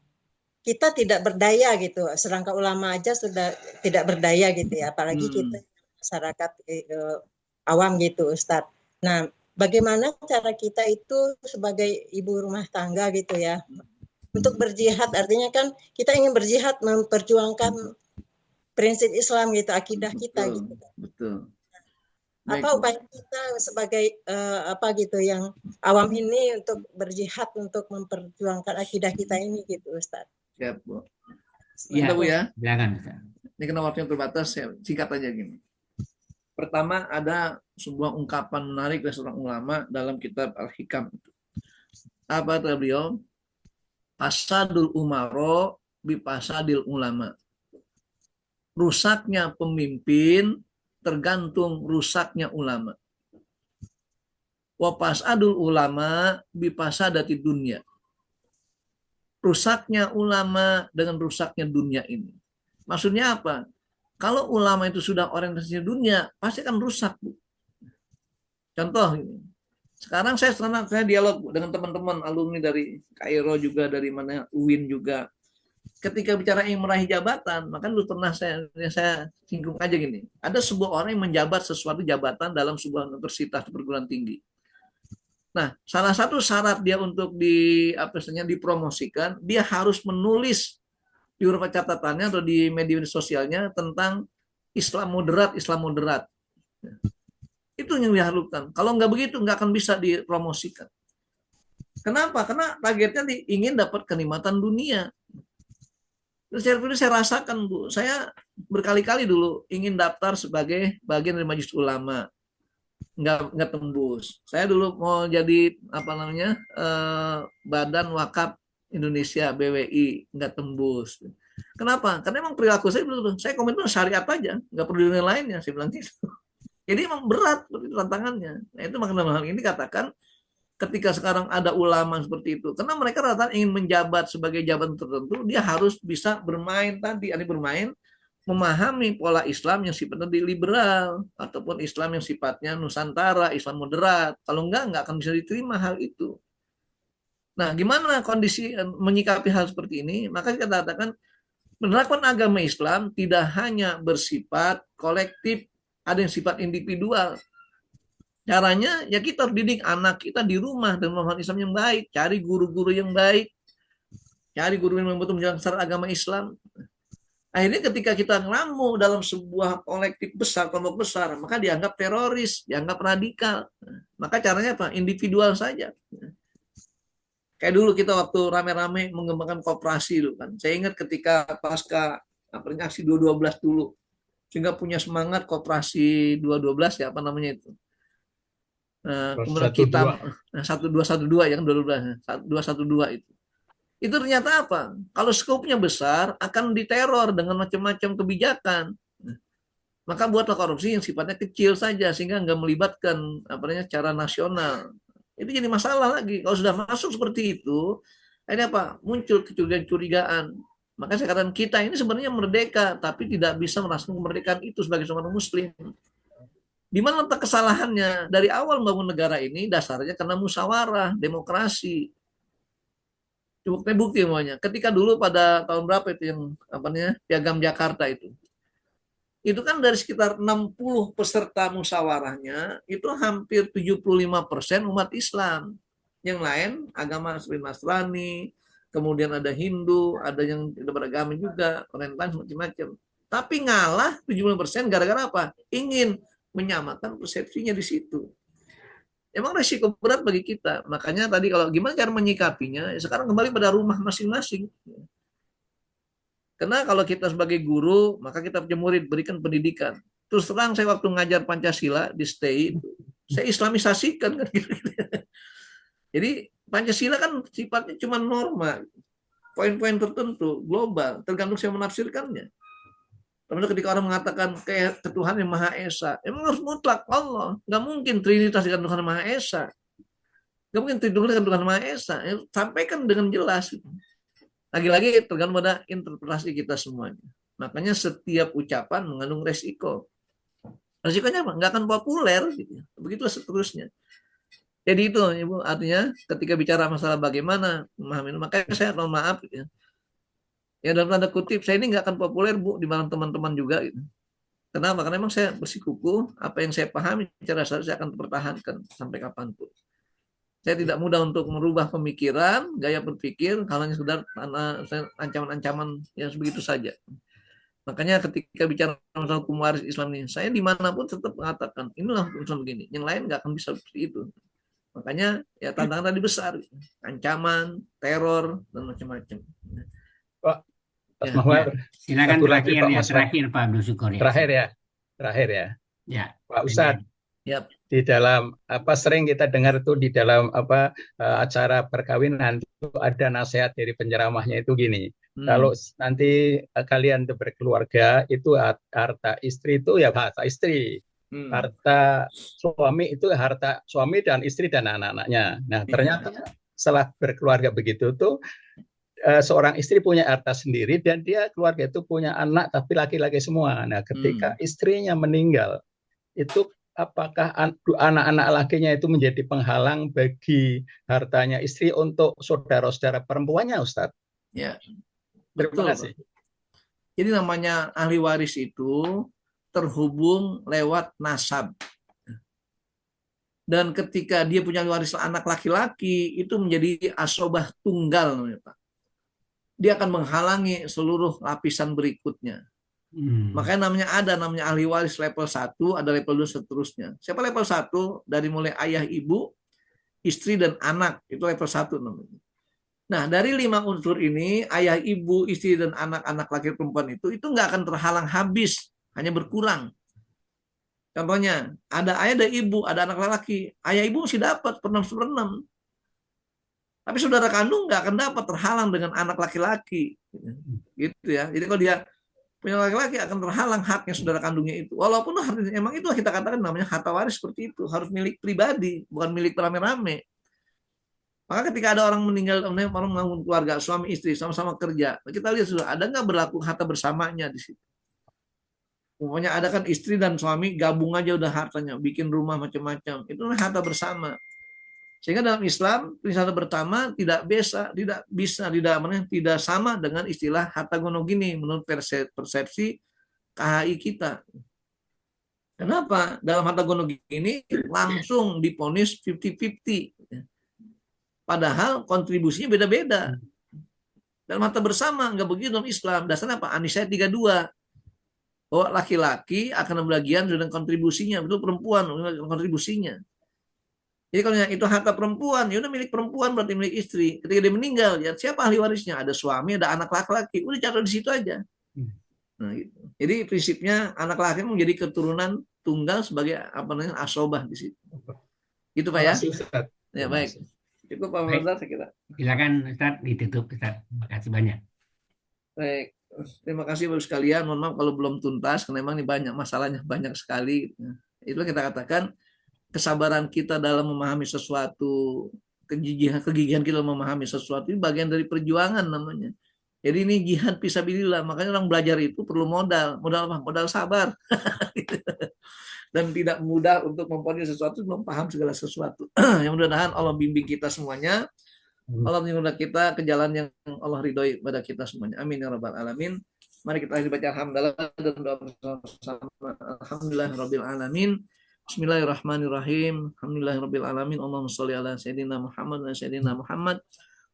S5: kita tidak berdaya gitu, serangka ulama aja sudah tidak berdaya gitu ya, apalagi kita masyarakat awam gitu Ustadz. Nah, bagaimana cara kita itu sebagai ibu rumah tangga gitu ya, untuk berjihad, artinya kan kita ingin berjihad memperjuangkan prinsip Islam gitu, akidah kita gitu.
S2: Betul.
S5: Apa upaya kita sebagai apa gitu yang awam ini untuk berjihad untuk memperjuangkan akidah kita ini gitu Ustaz.
S2: Siap, Bu.
S1: Iya,
S2: Bu ya.
S1: Silakan.
S2: Ini karena waktunya terbatas, saya singkat aja gini. Pertama, ada sebuah ungkapan menarik dari seorang ulama dalam kitab Al-Hikam. Apa kata beliau? Fasadul umaro bi fasadil ulama. Rusaknya pemimpin tergantung rusaknya ulama. Wa fasadul ulama bi fasadati dunya. Rusaknya ulama dengan rusaknya dunia ini. Maksudnya apa? Kalau ulama itu sudah orientasinya dunia, pasti akan rusak, Bu. Contoh ini. Sekarang saya dialog dengan teman-teman alumni dari Kairo juga, dari mana UIN juga. Ketika bicara ingin meraih jabatan, maka dulu pernah saya singgung aja gini. Ada sebuah orang yang menjabat sesuatu jabatan dalam sebuah universitas perguruan tinggi. Nah, salah satu syarat dia untuk dipromosikan, dia harus menulis di beberapa catatannya atau di media sosialnya tentang Islam moderat. Itu yang diharapkan. Kalau nggak begitu, nggak akan bisa dipromosikan. Kenapa? Karena targetnya ingin dapat kenikmatan dunia. Terus saya rasakan, Bu, saya berkali-kali dulu ingin daftar sebagai bagian dari Majelis Ulama, nggak tembus. Saya dulu mau jadi Badan Wakaf Indonesia BWI, nggak tembus. Kenapa? Karena emang perilaku saya betul, saya komitmen syariat aja, nggak perlu dunia lainnya, saya bilang gitu. Jadi emang berat tantangannya. Nah, itu makanya hal ini katakan ketika sekarang ada ulama seperti itu, karena mereka rata-rata ingin menjabat sebagai jabatan tertentu, dia harus bisa bermain memahami pola Islam yang sifatnya liberal ataupun Islam yang sifatnya Nusantara, Islam moderat. Kalau nggak akan bisa diterima hal itu. Nah, gimana kondisi menyikapi hal seperti ini? Maka kita katakan menerapkan agama Islam tidak hanya bersifat kolektif, ada yang sifat individual. Caranya ya kita harus didik anak kita di rumah dengan pemahaman Islam yang baik, cari guru-guru yang baik, cari guru yang betul menjelaskan agama Islam. Akhirnya ketika kita ngelamu dalam sebuah kolektif besar, kelompok besar, maka dianggap teroris, dianggap radikal. Maka caranya apa? Individual saja. Kayak dulu kita waktu rame-rame mengembangkan koperasi dulu kan. Saya ingat ketika pasca aksi 212 dulu, sehingga punya semangat koperasi 212 ya apa namanya itu. Kemudian kita 1212 ya kan 212 itu. Itu ternyata apa? Kalau skopnya besar akan diteror dengan macam-macam kebijakan. Maka buatlah korupsi yang sifatnya kecil saja sehingga nggak melibatkan cara nasional. Itu jadi masalah lagi. Kalau sudah masuk seperti itu, ini apa? Muncul kecurigaan. Maka saya katakan kita ini sebenarnya merdeka, tapi tidak bisa merasakan kemerdekaan itu sebagai seorang Muslim. Di mana letak kesalahannya? Dari awal membangun negara ini dasarnya karena musyawarah, demokrasi. Bukti semuanya. Ketika dulu pada tahun berapa itu yang Piagam Jakarta itu kan dari sekitar 60 peserta musyawarahnya itu hampir 75% umat Islam. Yang lain agama seperti Nasrani, kemudian ada Hindu, ada yang beragama juga, orientalis macam-macam. Tapi ngalah 70% gara-gara apa? Ingin menyamakan persepsinya di situ. Emang resiko berat bagi kita. Makanya tadi kalau gimana cara menyikapinya, ya sekarang kembali pada rumah masing-masing. Karena kalau kita sebagai guru, maka kita punya murid, berikan pendidikan. Terus terang saya waktu ngajar Pancasila di STI, saya islamisasikan kan gitu. Jadi Pancasila kan sifatnya cuma norma, poin-poin tertentu, global, tergantung saya menafsirkannya. Termasuk ketika orang mengatakan kayak Tuhan yang Maha Esa, emang harus mutlak Allah. Nggak mungkin Trinitas dengan Tuhan Maha Esa. Nggak mungkin Tridul dengan Tuhan Maha Esa. Sampaikan dengan jelas. Lagi-lagi tergantung pada interpretasi kita semuanya. Makanya setiap ucapan mengandung resiko. Resikonya apa? Nggak akan populer. Gitu. Begitulah seterusnya. Jadi itu, Ibu, artinya ketika bicara masalah bagaimana memahami, makanya saya mohon maaf. Gitu. Ya dalam tanda kutip, saya ini nggak akan populer, Bu, di malam teman-teman juga. Gitu. Kenapa? Karena memang saya bersikukuh, apa yang saya pahami secara dasar saya akan pertahankan sampai kapanpun. Saya tidak mudah untuk merubah pemikiran, gaya berpikir, hanya sekedar ancaman-ancaman yang begitu saja. Makanya ketika bicara masalah hukum waris Islam ini, saya dimanapun tetap mengatakan, inilah hukum Islam begini. Yang lain nggak akan bisa seperti itu. Makanya ya tantangan tadi besar, ancaman, teror, dan macam-macam.
S4: Pak,
S2: Ya.
S1: Silakan
S4: Satu
S1: terakhir
S4: lagi, Pak
S1: ya,
S4: Mas.
S1: terakhir Pak Abdul Syukur ya.
S4: Terakhir ya.
S1: Ya.
S4: Pak Ustadz,
S2: Yap.
S4: di dalam sering kita dengar itu di dalam acara perkawinan itu ada nasihat dari penceramahnya itu gini. Kalau nanti kalian berkeluarga itu harta istri itu ya harta istri. Harta suami itu harta suami dan istri dan anak-anaknya. Nah, ternyata setelah berkeluarga begitu tuh seorang istri punya harta sendiri dan dia keluarga itu punya anak tapi laki-laki semua. Nah, ketika istrinya meninggal itu apakah anak-anak lakinya itu menjadi penghalang bagi hartanya istri untuk saudara-saudara perempuannya, Ustadz?
S2: Ya,
S4: Terima
S2: betul.
S4: kasih.
S2: Jadi namanya ahli waris itu terhubung lewat nasab. Dan ketika dia punya waris anak laki-laki, itu menjadi asobah tunggal, namanya, Pak. Dia akan menghalangi seluruh lapisan berikutnya. Makanya namanya ahli waris level 1, ada level 2 seterusnya. Siapa level 1? Dari mulai ayah, ibu, istri, dan anak. Itu level 1 namanya. Nah, dari 5 unsur ini, ayah, ibu, istri, dan anak-anak laki perempuan itu nggak akan terhalang habis, hanya berkurang. Contohnya, ada ayah, ada ibu, ada anak laki. Ayah ibu mesti dapat per 6/6. Tapi saudara kandung nggak akan dapat, terhalang dengan anak laki-laki. Gitu ya. Jadi kalau dia punya laki-laki akan terhalang haknya saudara kandungnya itu. Walaupun emang itu kita katakan namanya harta waris seperti itu. Harus milik pribadi, bukan milik rame-rame. Maka ketika ada orang meninggal, orang membangun keluarga, suami istri, sama-sama kerja. Kita lihat sudah ada nggak berlaku harta bersamanya di situ. Pokoknya ada kan istri dan suami gabung aja udah hartanya, bikin rumah macam-macam. Itu harta bersama. Sehingga dalam Islam prinsip pertama tidak sama dengan istilah harta gono gini menurut persepsi KHI kita. Kenapa? Dalam harta gono gini langsung diponis 50-50. Padahal kontribusinya beda-beda. Dalam harta bersama nggak begitu dalam Islam. Dasarnya apa? An-Nisa 32. Bahwa laki-laki akan membagian dengan kontribusinya, betul perempuan kontribusinya. Jadi kalau itu harta perempuan, ya udah milik perempuan berarti milik istri. Ketika dia meninggal, ya siapa ahli warisnya? Ada suami, ada anak laki-laki. Udah catat di situ aja. Nah, gitu. Jadi prinsipnya anak laki menjadi keturunan tunggal sebagai asobah di situ. Gitu Pak ya? Ya baik. Itu Pak Ustaz saya kira.
S1: Silakan Ustaz ditutup Ustaz. Terima kasih banyak.
S2: Baik. Terima kasih Bapak sekalian. Mohon maaf kalau belum tuntas karena memang ini banyak masalahnya, banyak sekali. Itulah kita katakan kesabaran kita dalam memahami sesuatu, kegigihan kita memahami sesuatu ini bagian dari perjuangan namanya. Jadi ini jihad fisabilillah. Makanya orang belajar itu perlu modal apa? Modal sabar. Dan tidak mudah untuk memahami sesuatu belum paham segala sesuatu. Yang mudah-mudahan Allah bimbing kita semuanya. Allah menunjuk kita ke jalan yang Allah ridhoi pada kita semuanya. Amin ya rabbal alamin. Mari kita baca alhamdulillah dan doa bersama. Alhamdulillahirabbil alamin. Bismillahirrahmanirrahim. Alhamdulillahirabbil alamin. Allahumma shalli ala sayyidina Muhammad wa sayyidina Muhammad.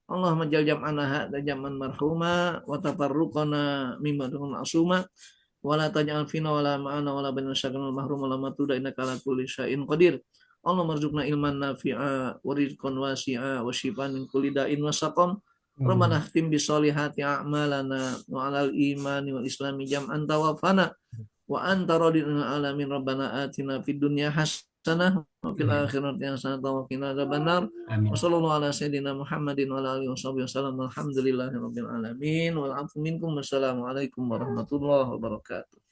S2: Allahumma jal jam'ana hadza jam'an marhuma wa tafarruqana mimma dun asuma wala taj'al fina wala ma'ana wala baina syakinal mahrum wala matuda innaka ala kulli syai'in qadir. Allah marzuqna ilman nafi'a wa rizqan wasi'a wa syifaan min kulli da'in wa saqam. Rabbana khtim bi sholihati a'malana wa 'alal imani wal islami jam'an tawaffana wa anta radina alamin. Rabbana atina fid dunya hasanah wa fil akhirati hasanah wa qina adzabannar. Wa sallallahu ala sayyidina Muhammadin wa ala alihi wasallam. Alhamdulillahirabbil alamin. Wal 'afwu minkum. Wassalamu alaikum warahmatullahi wabarakatuh.